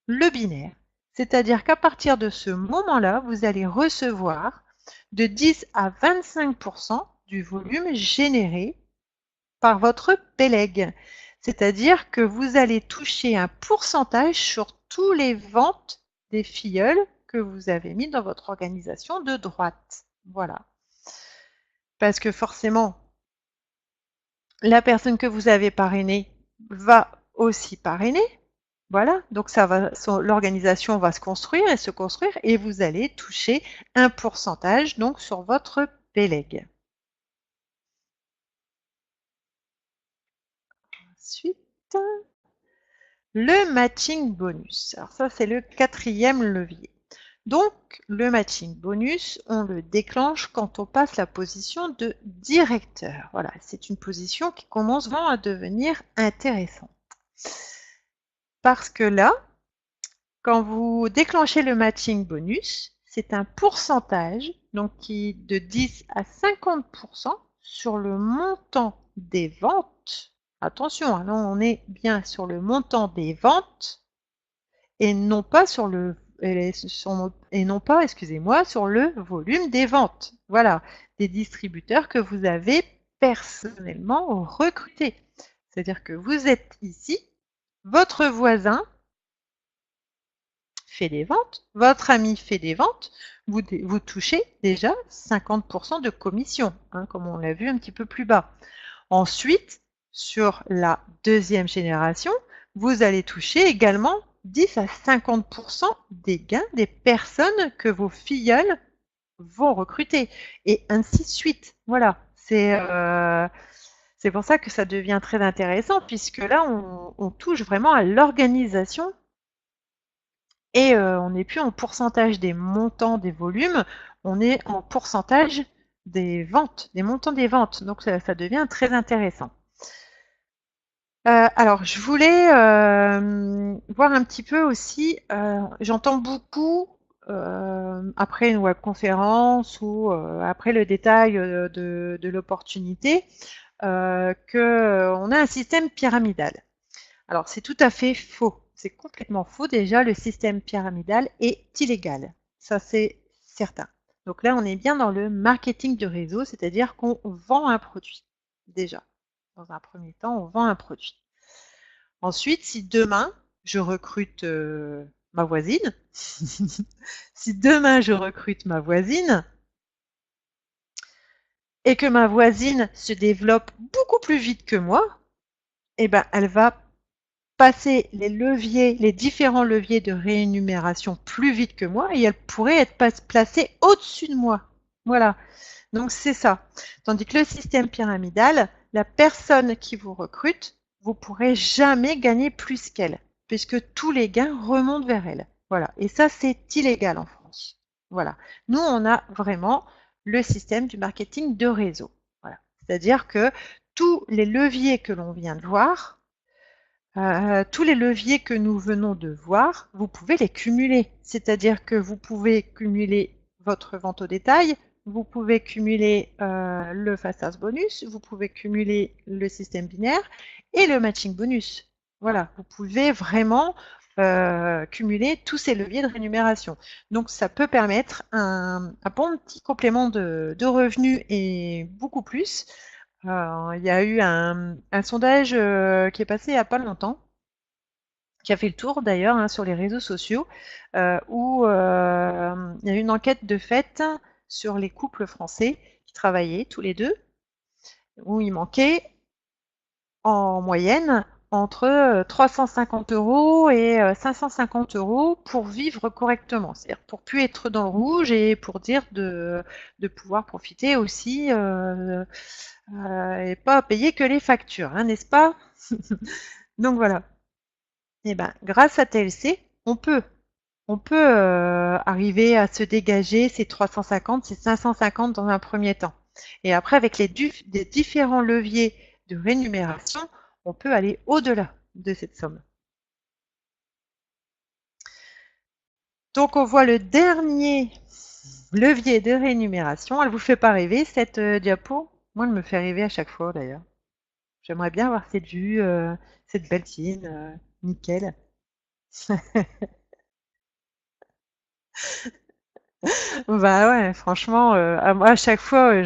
le binaire. C'est-à-dire qu'à partir de ce moment-là, vous allez recevoir de 10 à 25% du volume généré par votre PELEG. C'est-à-dire que vous allez toucher un pourcentage sur tous les ventes des filleuls que vous avez mis dans votre organisation de droite. Voilà. Parce que forcément, la personne que vous avez parrainée va aussi parrainer. Voilà, donc l'organisation va se construire et vous allez toucher un pourcentage donc sur votre PELEG. Ensuite, le matching bonus. Alors ça, c'est le quatrième levier. Donc, le matching bonus, on le déclenche quand on passe la position de directeur. Voilà, c'est une position qui commence vraiment à devenir intéressante. Parce que là, quand vous déclenchez le matching bonus, c'est un pourcentage donc qui de 10 à 50% sur le montant des ventes. Attention, hein, là on est bien sur le montant des ventes et non pas sur le excusez-moi, sur le volume des ventes. Voilà, des distributeurs que vous avez personnellement recrutés. C'est-à-dire que vous êtes ici, votre voisin fait des ventes, votre ami fait des ventes, vous touchez déjà 50% de commission, hein, comme on l'a vu un petit peu plus bas. Ensuite, sur la deuxième génération, vous allez toucher également 10 à 50% des gains des personnes que vos filleuls vont recruter, et ainsi de suite. Voilà, c'est pour ça que ça devient très intéressant, puisque là, on touche vraiment à l'organisation et on n'est plus en pourcentage des montants des volumes, on est en pourcentage des ventes, des montants des ventes. Donc ça devient très intéressant. Alors je voulais voir un petit peu aussi, j'entends beaucoup après une webconférence ou après le détail de l'opportunité qu'on a un système pyramidal. Alors c'est tout à fait faux. C'est complètement faux. Déjà, le système pyramidal est illégal. Ça, c'est certain. Donc là, on est bien dans le marketing de réseau, c'est-à-dire qu'on vend un produit, déjà. Dans un premier temps, on vend un produit. Ensuite, si demain, je recrute ma voisine, si demain je recrute ma voisine et que ma voisine se développe beaucoup plus vite que moi, eh ben, elle va passer les différents leviers de rémunération plus vite que moi et elle pourrait être placée au-dessus de moi. Voilà. Donc c'est ça. Tandis que le système pyramidal, la personne qui vous recrute, vous pourrez jamais gagner plus qu'elle, puisque tous les gains remontent vers elle. Voilà. Et ça, c'est illégal en France. Voilà. Nous, on a vraiment le système du marketing de réseau. Voilà. C'est-à-dire que tous les leviers que l'on vient de voir, tous les leviers que nous venons de voir, vous pouvez les cumuler. C'est-à-dire que vous pouvez cumuler votre vente au détail, vous pouvez cumuler le fast house bonus, vous pouvez cumuler le système binaire et le matching bonus. Voilà, vous pouvez vraiment cumuler tous ces leviers de rémunération. Donc ça peut permettre un bon petit complément de revenus et beaucoup plus. Il y a eu un sondage qui est passé il n'y a pas longtemps, qui a fait le tour d'ailleurs sur les réseaux sociaux, où il y a eu une enquête de fait sur les couples français qui travaillaient tous les deux, où il manquait en moyenne entre 350 € et 550 € pour vivre correctement, c'est-à-dire pour plus être dans le rouge et pour dire de pouvoir profiter aussi et pas payer que les factures, n'est-ce pas? Donc voilà. Et ben, grâce à TLC, on peut arriver à se dégager ces 350, ces 550 dans un premier temps. Et après, avec les différents leviers de rémunération, on peut aller au-delà de cette somme. Donc, on voit le dernier levier de rémunération. Elle vous fait pas rêver, cette diapo? Moi, elle me fait rêver à chaque fois, d'ailleurs. J'aimerais bien avoir cette vue, cette belle tine, nickel. Bah ouais, franchement, moi, à chaque fois,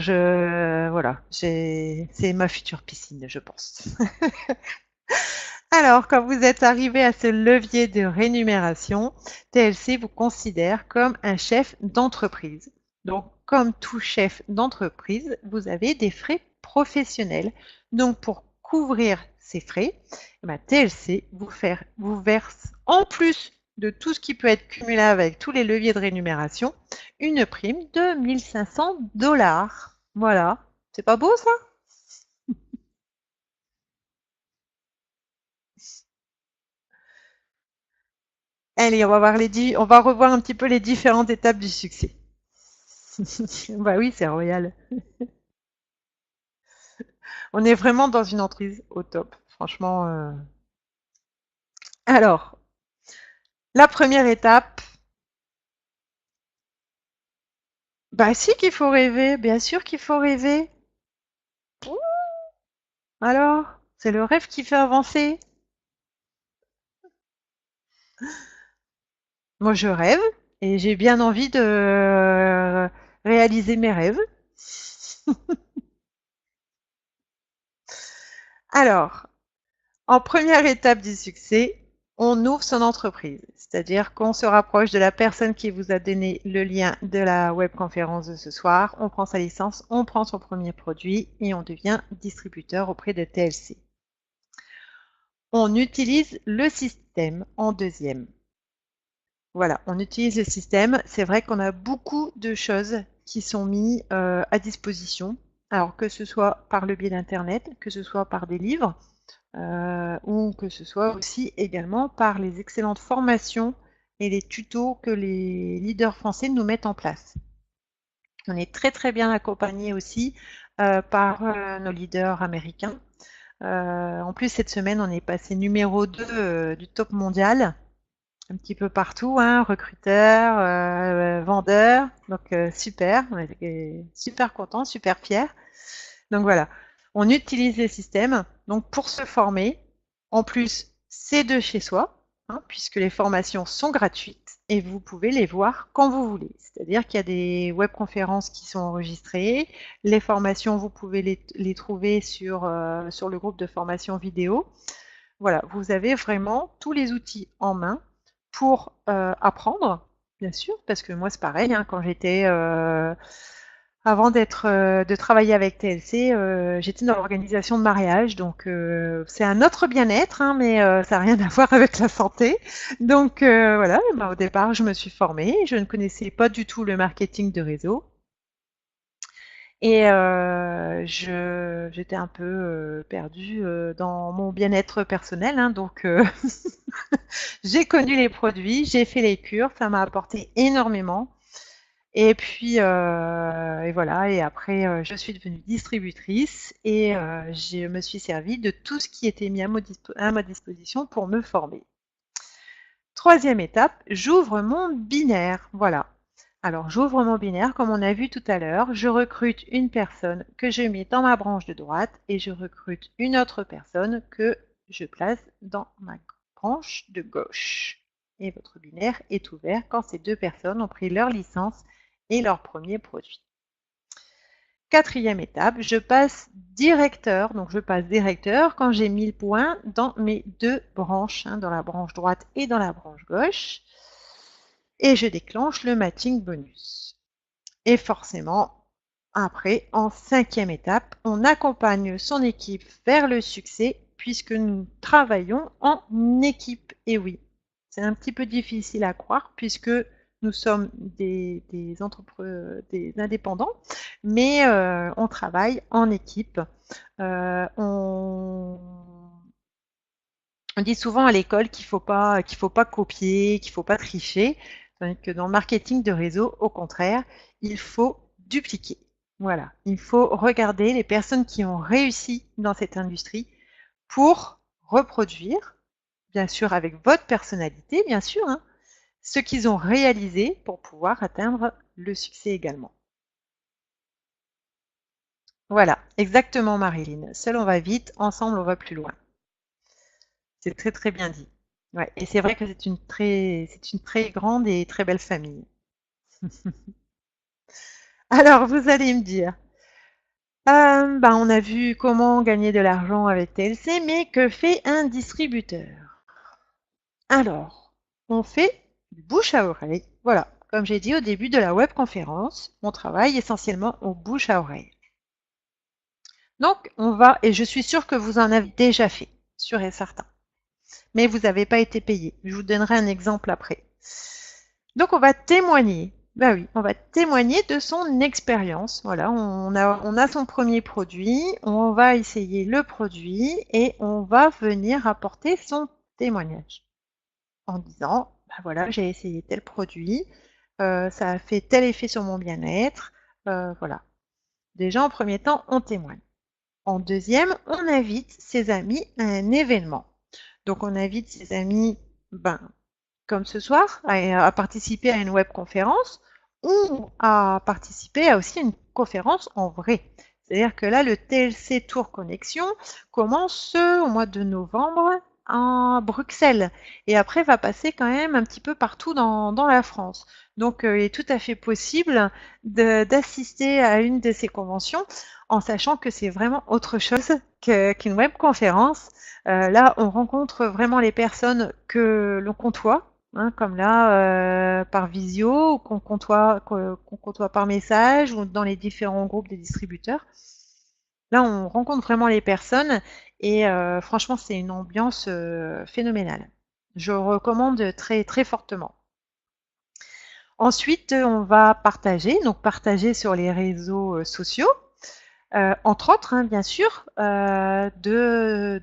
voilà, c'est ma future piscine, je pense. Alors, quand vous êtes arrivé à ce levier de rémunération, TLC vous considère comme un chef d'entreprise. Donc, comme tout chef d'entreprise, vous avez des frais professionnels. Donc, pour couvrir ces frais, eh ben, TLC vous verse, en plus de tout ce qui peut être cumulable avec tous les leviers de rémunération, une prime de 1500 $. Voilà. C'est pas beau ça? Allez, on va revoir un petit peu les différentes étapes du succès. Bah oui, c'est royal. On est vraiment dans une entreprise au top, franchement. Alors, la première étape, bah si qu'il faut rêver, bien sûr qu'il faut rêver. Alors, c'est le rêve qui fait avancer. Moi, je rêve et j'ai bien envie de réaliser mes rêves. Alors, en première étape du succès, on ouvre son entreprise, c'est-à-dire qu'on se rapproche de la personne qui vous a donné le lien de la webconférence de ce soir, on prend sa licence, on prend son premier produit et on devient distributeur auprès de TLC. On utilise le système en deuxième. Voilà, on utilise le système. C'est vrai qu'on a beaucoup de choses qui sont mises à disposition, alors que ce soit par le biais d'Internet, que ce soit par des livres, ou que ce soit aussi également par les excellentes formations et les tutos que les leaders français nous mettent en place. On est très très bien accompagné aussi par nos leaders américains. En plus, cette semaine, on est passé numéro 2 du top mondial, un petit peu partout, recruteurs, vendeurs. Donc super, on est super contents, super fiers. Donc voilà, on utilise les systèmes donc pour se former. En plus, c'est de chez soi. hein, puisque les formations sont gratuites et vous pouvez les voir quand vous voulez. C'est-à-dire qu'il y a des webconférences qui sont enregistrées, les formations, vous pouvez les trouver sur le groupe de formation vidéo. Voilà, vous avez vraiment tous les outils en main pour apprendre, bien sûr, parce que moi c'est pareil, hein, quand j'étais avant de travailler avec TLC, j'étais dans l'organisation de mariage, donc c'est un autre bien-être, hein, mais ça n'a rien à voir avec la santé. Donc voilà, ben, au départ, je me suis formée, je ne connaissais pas du tout le marketing de réseau. Et j'étais un peu perdue dans mon bien-être personnel, hein, donc j'ai connu les produits, j'ai fait les cures, ça m'a apporté énormément. Et puis et voilà, et après je suis devenue distributrice et je me suis servie de tout ce qui était mis à ma disposition pour me former. Troisième étape, j'ouvre mon binaire. Voilà. Alors j'ouvre mon binaire comme on a vu tout à l'heure, je recrute une personne que je mets dans ma branche de droite et je recrute une autre personne que je place dans ma branche de gauche. Et votre binaire est ouvert quand ces deux personnes ont pris leur licence et leur premier produit. Quatrième étape, je passe directeur. Donc je passe directeur quand j'ai 1000 points dans mes deux branches, hein, dans la branche droite et dans la branche gauche. Et je déclenche le matching bonus. Et forcément, après, en cinquième étape, on accompagne son équipe vers le succès puisque nous travaillons en équipe. Et oui, c'est un petit peu difficile à croire puisque nous sommes des indépendants, mais on travaille en équipe. On dit souvent à l'école qu'il faut pas copier, qu'il faut pas tricher, tandis que dans le marketing de réseau, au contraire, il faut dupliquer. Voilà, il faut regarder les personnes qui ont réussi dans cette industrie pour reproduire, bien sûr avec votre personnalité, bien sûr, hein, ce qu'ils ont réalisé pour pouvoir atteindre le succès également. Voilà, exactement Marilyn. Seul on va vite, ensemble on va plus loin. C'est très très bien dit. Ouais, et c'est vrai que c'est une très grande et très belle famille. Alors vous allez me dire, ben, on a vu comment gagner de l'argent avec TLC, mais que fait un distributeur? Alors, on fait du bouche à oreille. Voilà, comme j'ai dit au début de la webconférence, on travaille essentiellement au bouche à oreille. Donc, on va, et je suis sûre que vous en avez déjà fait, sûr et certain, mais vous n'avez pas été payé. Je vous donnerai un exemple après. Donc, on va témoigner. Bah oui, on va témoigner de son expérience. Voilà, on a son premier produit, on va essayer le produit et on va venir apporter son témoignage en disant, bah voilà, j'ai essayé tel produit, ça a fait tel effet sur mon bien-être, voilà. Déjà, en premier temps, on témoigne. En deuxième, on invite ses amis à un événement. Donc, on invite ses amis, ben, comme ce soir, à participer à une webconférence ou à participer à aussi une conférence en vrai. C'est-à-dire que là, le TLC Tour Connexion commence au mois de novembre à Bruxelles et après va passer quand même un petit peu partout dans la France. Donc, il est tout à fait possible d'assister à une de ces conventions en sachant que c'est vraiment autre chose qu'une webconférence. Là, on rencontre vraiment les personnes que l'on côtoie, hein, comme là, par visio, ou qu'on côtoie par message, ou dans les différents groupes des distributeurs. Là, on rencontre vraiment les personnes et franchement, c'est une ambiance phénoménale. Je recommande très, très fortement. Ensuite, on va partager, donc partager sur les réseaux sociaux, entre autres, hein, bien sûr, de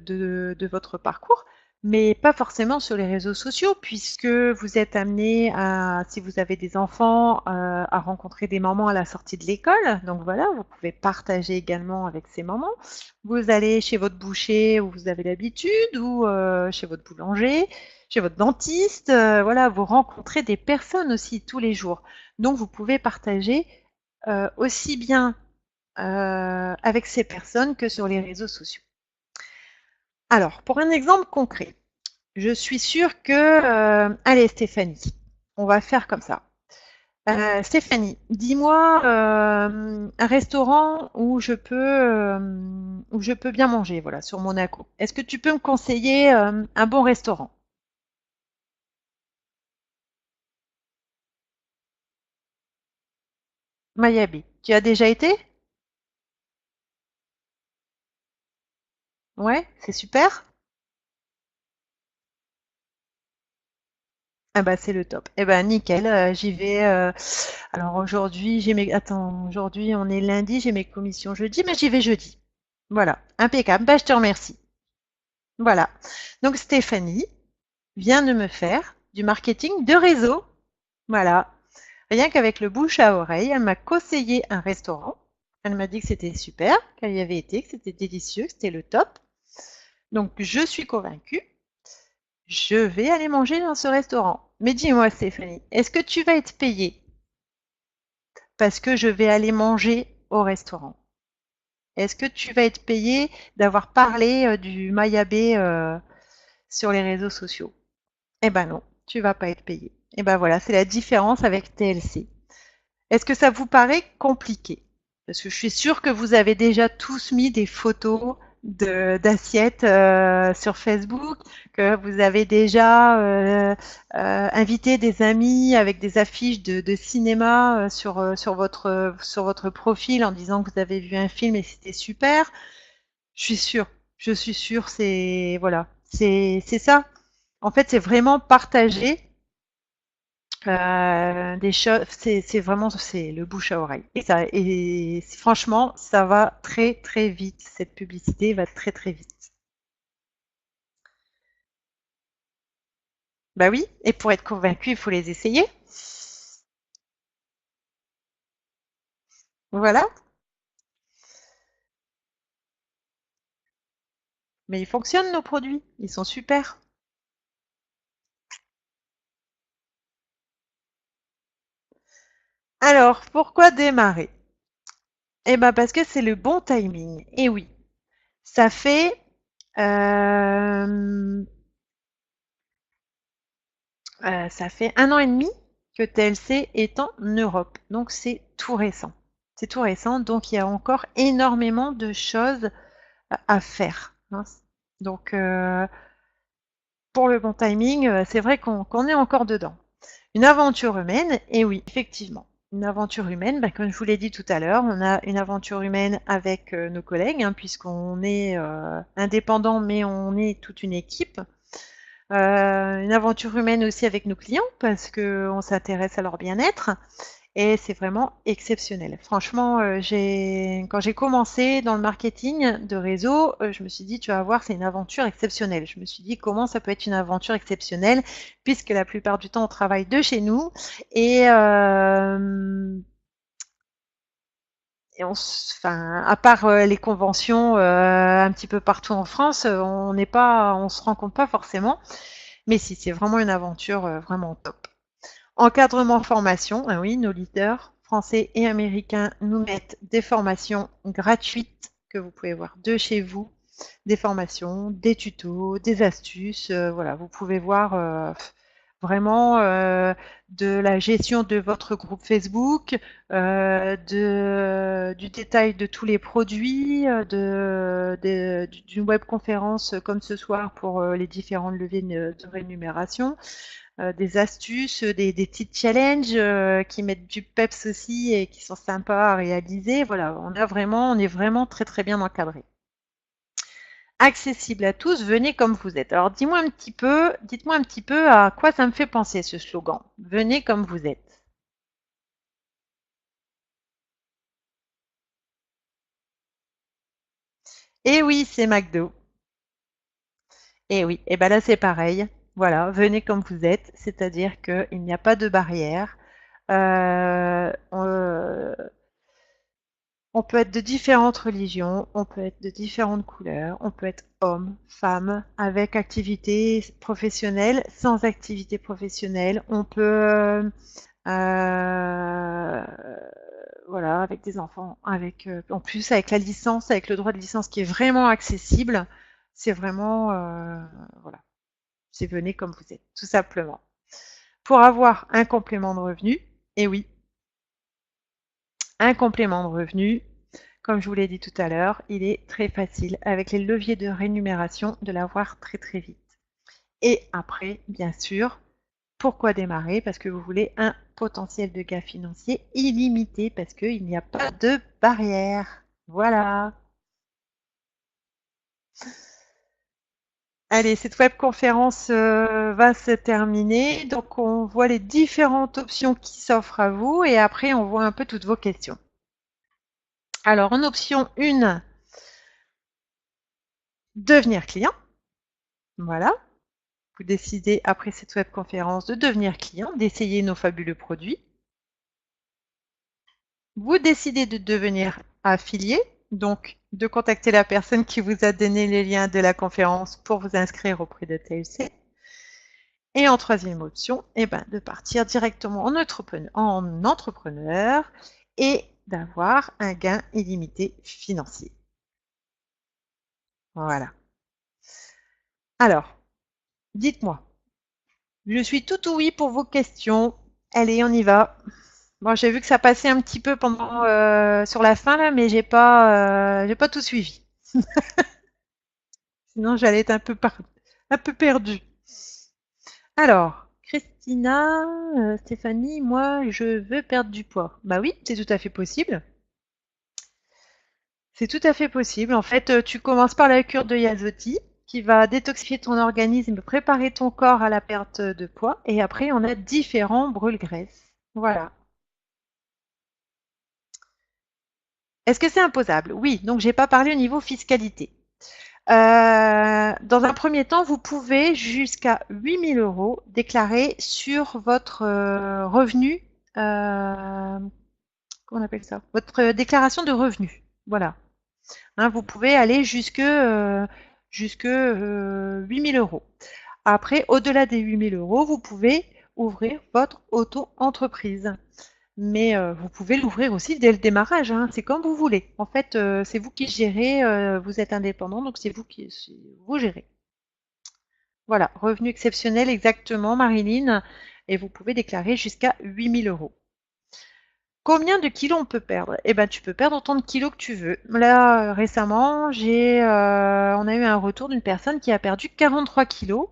votre parcours, mais pas forcément sur les réseaux sociaux, puisque vous êtes amené à, si vous avez des enfants, à rencontrer des mamans à la sortie de l'école. Donc voilà, vous pouvez partager également avec ces mamans. Vous allez chez votre boucher où vous avez l'habitude, ou chez votre boulanger, chez votre dentiste. Voilà, vous rencontrez des personnes aussi tous les jours. Donc vous pouvez partager aussi bien avec ces personnes que sur les réseaux sociaux. Alors, pour un exemple concret, Je suis sûre que... allez, Stéphanie, on va faire comme ça. Stéphanie, dis-moi un restaurant où je peux bien manger, voilà, sur Monaco. Est-ce que tu peux me conseiller un bon restaurant? Miami. Tu as déjà été? Ouais, c'est super. Ah bah c'est le top. Eh ben nickel, j'y vais. Alors aujourd'hui, j'ai mes. Attends, aujourd'hui on est lundi, j'ai mes commissions jeudi, mais j'y vais jeudi. Voilà, impeccable. Bah je te remercie. Voilà. Donc Stéphanie vient de me faire du marketing de réseau. Voilà. Rien qu'avec le bouche à oreille, elle m'a conseillé un restaurant. Elle m'a dit que c'était super, qu'elle y avait été, que c'était délicieux, que c'était le top. Donc je suis convaincue. Je vais aller manger dans ce restaurant. Mais dis-moi, Stéphanie, est-ce que tu vas être payée parce que je vais aller manger au restaurant? Est-ce que tu vas être payée d'avoir parlé du Mayabé sur les réseaux sociaux? Eh ben non, tu vas pas être payée. Eh ben voilà, c'est la différence avec TLC. Est-ce que ça vous paraît compliqué? Parce que je suis sûre que vous avez déjà tous mis des photos d'assiettes sur Facebook, que vous avez déjà invité des amis avec des affiches de cinéma sur votre profil en disant que vous avez vu un film et c'était super. Je suis sûre, je suis sûre, c'est voilà, c'est ça. En fait, c'est vraiment partager des choses, c'est vraiment c'est le bouche à oreille. Et franchement, ça va très très vite. Cette publicité va très très vite. Bah oui, et pour être convaincu, il faut les essayer. Voilà, mais ils fonctionnent nos produits, ils sont super. Alors, pourquoi démarrer? Eh ben parce que c'est le bon timing. Et oui, ça fait euh, ça fait 1 an et demi que TLC est en Europe, donc c'est tout récent. C'est tout récent, donc il y a encore énormément de choses à faire, hein. Donc pour le bon timing, c'est vrai qu'on est encore dedans. Une aventure humaine, et oui, effectivement. Une aventure humaine, bah, comme je vous l'ai dit tout à l'heure, on a une aventure humaine avec nos collègues, hein, puisqu'on est indépendant, mais on est toute une équipe. Une aventure humaine aussi avec nos clients parce qu'on s'intéresse à leur bien-être et c'est vraiment exceptionnel. Franchement, quand j'ai commencé dans le marketing de réseau, je me suis dit, tu vas voir, c'est une aventure exceptionnelle. Je me suis dit, comment ça peut être une aventure exceptionnelle puisque la plupart du temps, on travaille de chez nous et, enfin, à part les conventions un petit peu partout en France, on se rend compte pas forcément. Mais si, c'est vraiment une aventure vraiment top. Encadrement formation, ah oui, nos leaders français et américains nous mettent des formations gratuites que vous pouvez voir de chez vous, des formations, des tutos, des astuces. Voilà, vous pouvez voir vraiment de la gestion de votre groupe Facebook, du détail de tous les produits, d'une webconférence comme ce soir pour les différentes levées de rémunération, des astuces, des petits challenges qui mettent du peps aussi et qui sont sympas à réaliser. Voilà, on est vraiment très très bien encadré. Accessible à tous, venez comme vous êtes. Alors dites-moi un petit peu à quoi ça me fait penser ce slogan. Venez comme vous êtes. Et oui, c'est McDo. Et oui, et ben là c'est pareil. Voilà, venez comme vous êtes, c'est-à-dire qu'il n'y a pas de barrière. Euh, on, on peut être de différentes religions, on peut être de différentes couleurs, on peut être homme, femme, avec activité professionnelle, sans activité professionnelle, on peut euh, voilà, avec des enfants, avec en plus avec la licence, avec le droit de licence qui est vraiment accessible, c'est vraiment voilà, C'est venez comme vous êtes, tout simplement. Pour avoir un complément de revenu, et oui, un complément de revenu, comme je vous l'ai dit tout à l'heure, il est très facile avec les leviers de rémunération de l'avoir très très vite. Et après, bien sûr, pourquoi démarrer? Parce que vous voulez un potentiel de gain financier illimité parce qu'il n'y a pas de barrière. Voilà. Allez, cette webconférence va se terminer. Donc, on voit les différentes options qui s'offrent à vous et après, on voit un peu toutes vos questions. Alors, en option 1, devenir client. Voilà. Vous décidez, après cette webconférence, de devenir client, d'essayer nos fabuleux produits. Vous décidez de devenir affilié, donc de contacter la personne qui vous a donné les liens de la conférence pour vous inscrire auprès de TLC. Et en troisième option, de partir directement en entrepreneur et d'avoir un gain illimité financier. Voilà. Alors, dites-moi, je suis tout oui pour vos questions. Allez, on y va. Bon, j'ai vu que ça passait un petit peu pendant sur la fin là, mais j'ai pas tout suivi. Sinon, j'allais être un peu perdue. Alors, Christina, Stéphanie, moi, je veux perdre du poids. Bah oui, c'est tout à fait possible. C'est tout à fait possible. En fait, tu commences par la cure de Yazotti, qui va détoxifier ton organisme, préparer ton corps à la perte de poids, et après, on a différents brûle-graisses. Voilà. Est-ce que c'est imposable? Oui, donc j'ai pas parlé au niveau fiscalité. Dans un premier temps, vous pouvez jusqu'à 8 000 € déclarer sur votre revenu, comment on appelle ça? Votre déclaration de revenus. Voilà. Hein, vous pouvez aller jusque 8 000 €. Après, au-delà des 8 000 €, vous pouvez ouvrir votre auto-entreprise. Mais vous pouvez l'ouvrir aussi dès le démarrage, hein, c'est comme vous voulez. En fait, c'est vous qui gérez, vous êtes indépendant, donc vous gérez. Voilà, revenu exceptionnel exactement, Marilyn, et vous pouvez déclarer jusqu'à 8 000 €. Combien de kilos on peut perdre? Eh ben, tu peux perdre autant de kilos que tu veux. Là, récemment, on a eu un retour d'une personne qui a perdu 43 kilos.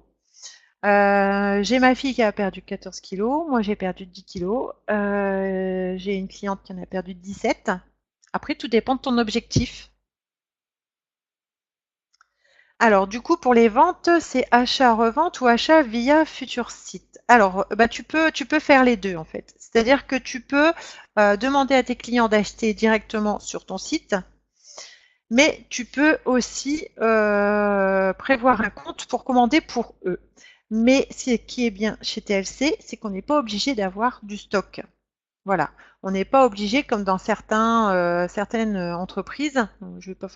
J'ai ma fille qui a perdu 14 kilos, moi j'ai perdu 10 kilos, j'ai une cliente qui en a perdu 17. Après, tout dépend de ton objectif. Alors, du coup, pour les ventes, c'est achat-revente ou achat via Futur Site. Alors, tu peux faire les deux en fait. C'est-à-dire que tu peux demander à tes clients d'acheter directement sur ton site, mais tu peux aussi prévoir un compte pour commander pour eux. Mais ce qui est bien chez TLC, c'est qu'on n'est pas obligé d'avoir du stock. Voilà, on n'est pas obligé, comme dans certaines entreprises, je ne vais pas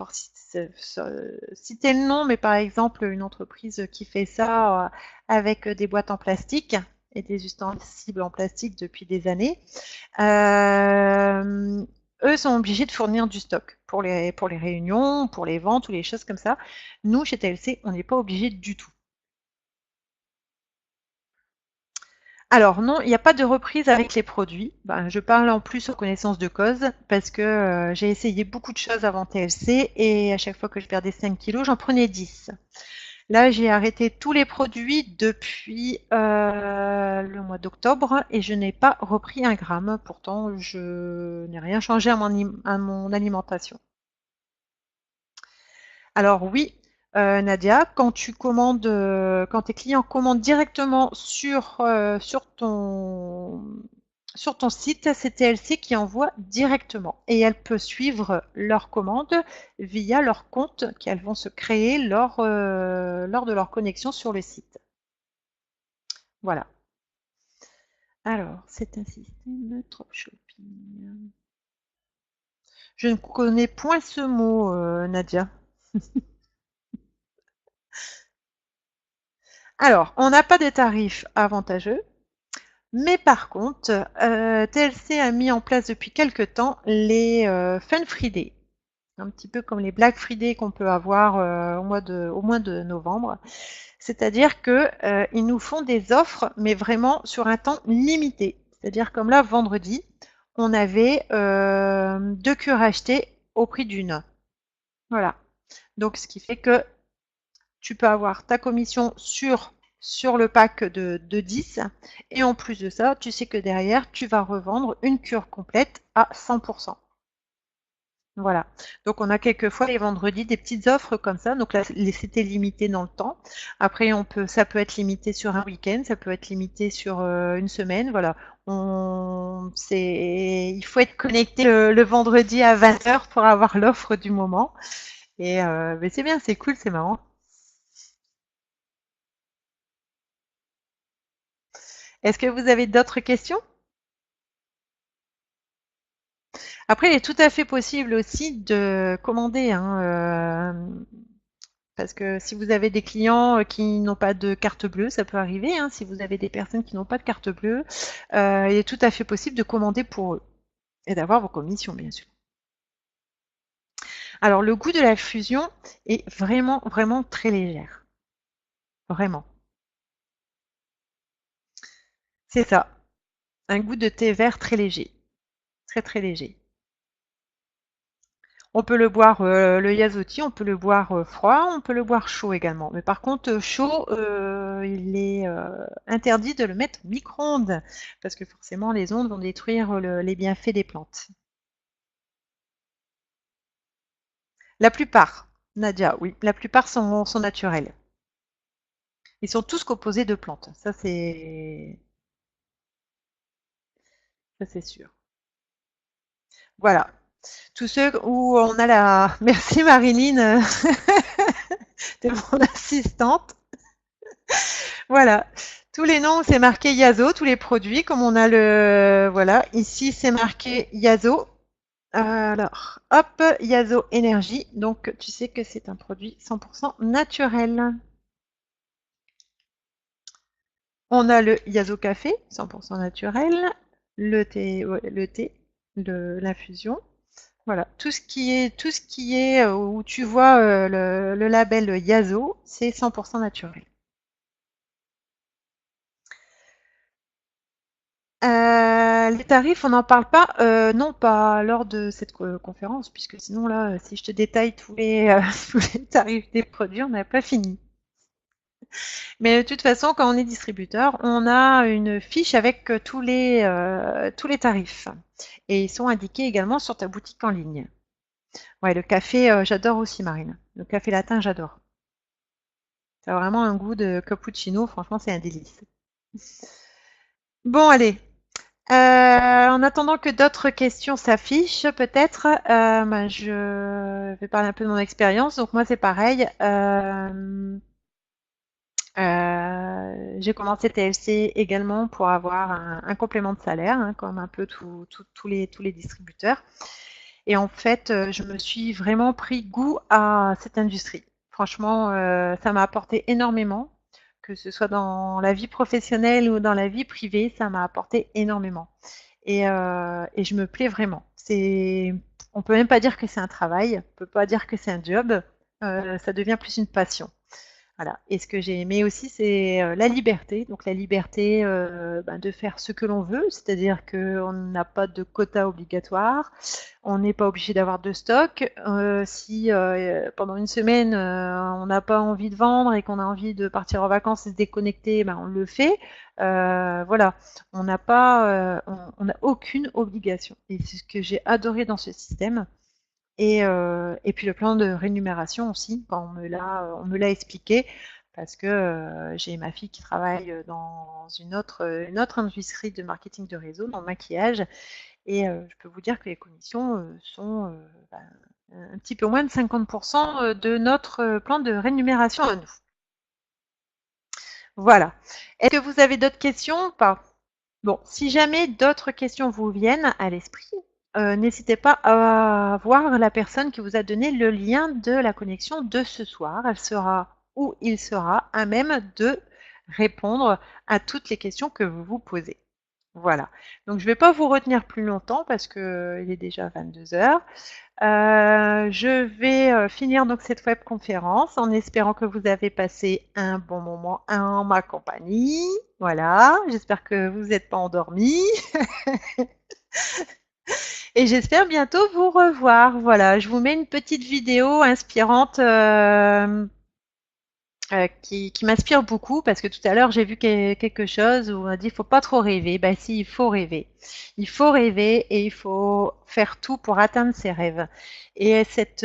citer le nom, mais par exemple une entreprise qui fait ça avec des boîtes en plastique et des ustensiles en plastique depuis des années, eux sont obligés de fournir du stock pour les réunions, pour les ventes ou les choses comme ça. Nous, chez TLC, on n'est pas obligé du tout. Alors non, il n'y a pas de reprise avec les produits. Ben, je parle en plus aux connaissances de cause parce que j'ai essayé beaucoup de choses avant TLC et à chaque fois que je perdais 5 kilos, j'en prenais 10. Là, j'ai arrêté tous les produits depuis le mois d'octobre et je n'ai pas repris un gramme. Pourtant, je n'ai rien changé à mon alimentation. Alors oui, Nadia, quand tes clients commandent directement sur ton site, c'est TLC qui envoie directement et elle peut suivre leur commande via leur compte qu'elles vont se créer lors de leur connexion sur le site. Voilà. Alors, c'est un système dropshipping. Je ne connais point ce mot, Nadia. Alors, on n'a pas de tarifs avantageux, mais par contre, TLC a mis en place depuis quelque temps les Fun Friday. un petit peu comme les Black Friday qu'on peut avoir au mois de novembre. C'est-à-dire que ils nous font des offres, mais vraiment sur un temps limité. C'est-à-dire comme là, vendredi, on avait 2 cures achetées au prix d'une. Voilà. Donc, ce qui fait que tu peux avoir ta commission sur le pack de 10 et en plus de ça, tu sais que derrière, tu vas revendre une cure complète à 100%. Voilà. Donc on a quelquefois les vendredis des petites offres comme ça. Donc là, c'était limité dans le temps. Après, ça peut être limité sur un week-end, ça peut être limité sur une semaine. Voilà. Il faut être connecté le vendredi à 20 heures pour avoir l'offre du moment. Et mais c'est bien, c'est cool, c'est marrant. Est-ce que vous avez d'autres questions? Après, il est tout à fait possible aussi de commander, hein, parce que si vous avez des clients qui n'ont pas de carte bleue, ça peut arriver, hein, si vous avez des personnes qui n'ont pas de carte bleue, il est tout à fait possible de commander pour eux et d'avoir vos commissions, bien sûr. Alors, le goût de la fusion est vraiment, vraiment très légère. Vraiment. C'est ça. Un goût de thé vert très léger. Très, très léger. On peut le boire, le yasoti, on peut le boire froid, on peut le boire chaud également. Mais par contre, chaud, il est interdit de le mettre au micro-ondes parce que forcément les ondes vont détruire les bienfaits des plantes. La plupart, Nadia, oui, la plupart sont naturels. Ils sont tous composés de plantes. Ça c'est sûr. Voilà. Tous ceux où on a la. Merci Marilyn, t'es mon assistante. Voilà. Tous les noms, c'est marqué Yazo, tous les produits, comme on a le, voilà, ici c'est marqué Yazo. Alors, hop, Yazo Énergie. Donc, tu sais que c'est un produit 100% naturel. On a le Yazo Café, 100% naturel. Le thé, ouais, l'infusion. Voilà, tout ce qui est où tu vois le label Yazo, c'est 100% naturel. Les tarifs, on n'en parle pas, non, pas lors de cette conférence, puisque sinon là, si je te détaille tous les tarifs des produits, on n'a pas fini. Mais de toute façon, quand on est distributeur, on a une fiche avec tous les tarifs. Et ils sont indiqués également sur ta boutique en ligne. Ouais, le café, j'adore aussi, Marine. Le café latin, j'adore. Ça a vraiment un goût de cappuccino, franchement, c'est un délice. Bon, allez, en attendant que d'autres questions s'affichent, peut-être, ben, je vais parler un peu de mon expérience. Donc moi, c'est pareil. J'ai commencé TLC également pour avoir un complément de salaire, hein, comme un peu tous les distributeurs. Et en fait, je me suis vraiment pris goût à cette industrie. Franchement, ça m'a apporté énormément, que ce soit dans la vie professionnelle ou dans la vie privée, ça m'a apporté énormément. Et je me plais vraiment. On peut même pas dire que c'est un travail, on peut pas dire que c'est un job, ça devient plus une passion. Voilà. Et ce que j'ai aimé aussi, c'est la liberté. Donc la liberté ben, de faire ce que l'on veut, c'est-à-dire qu'on n'a pas de quota obligatoire, on n'est pas obligé d'avoir de stock. Si pendant une semaine, on n'a pas envie de vendre et qu'on a envie de partir en vacances et se déconnecter, ben, on le fait. Voilà, on n'a pas, on n'a aucune obligation. Et c'est ce que j'ai adoré dans ce système. Et puis le plan de rémunération aussi, quand on me l'a expliqué, parce que j'ai ma fille qui travaille dans une autre industrie de marketing de réseau, dans le maquillage, et je peux vous dire que les commissions sont ben, un petit peu moins de 50% de notre plan de rémunération à nous. Voilà. Est-ce que vous avez d'autres questions ou pas? Bon, si jamais d'autres questions vous viennent à l'esprit, n'hésitez pas à voir la personne qui vous a donné le lien de la connexion de ce soir. Elle sera ou il sera à même de répondre à toutes les questions que vous vous posez. Voilà. Donc je ne vais pas vous retenir plus longtemps parce qu'il est déjà 22 heures. Je vais finir donc cette webconférence en espérant que vous avez passé un bon moment en ma compagnie. Voilà, j'espère que vous n'êtes pas endormis et j'espère bientôt vous revoir. Voilà, je vous mets une petite vidéo inspirante qui m'inspire beaucoup parce que tout à l'heure j'ai vu quelque chose où on a dit il faut pas trop rêver. Ben si, il faut rêver. Il faut rêver et il faut faire tout pour atteindre ses rêves. Et cette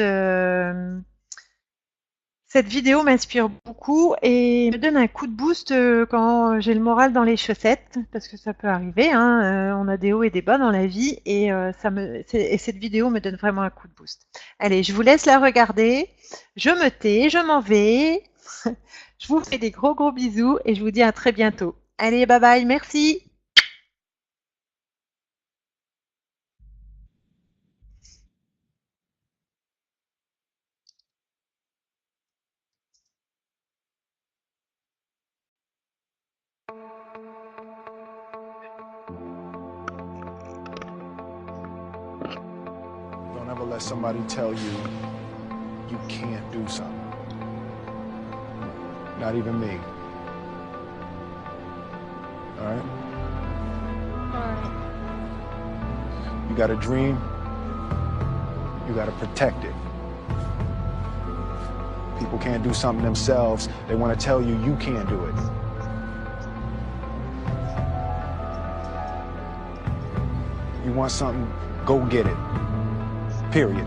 vidéo m'inspire beaucoup et me donne un coup de boost quand j'ai le moral dans les chaussettes, parce que ça peut arriver, hein, on a des hauts et des bas dans la vie, et, et cette vidéo me donne vraiment un coup de boost. Allez, je vous laisse la regarder, je me tais, je m'en vais, je vous fais des gros gros bisous et je vous dis à très bientôt. Allez, bye bye, merci. Don't ever let somebody tell you you can't do something. Not even me. All right? You got a dream, you got to protect it. People can't do something themselves. They want to tell you you can't do it. You want something, go get it. Period.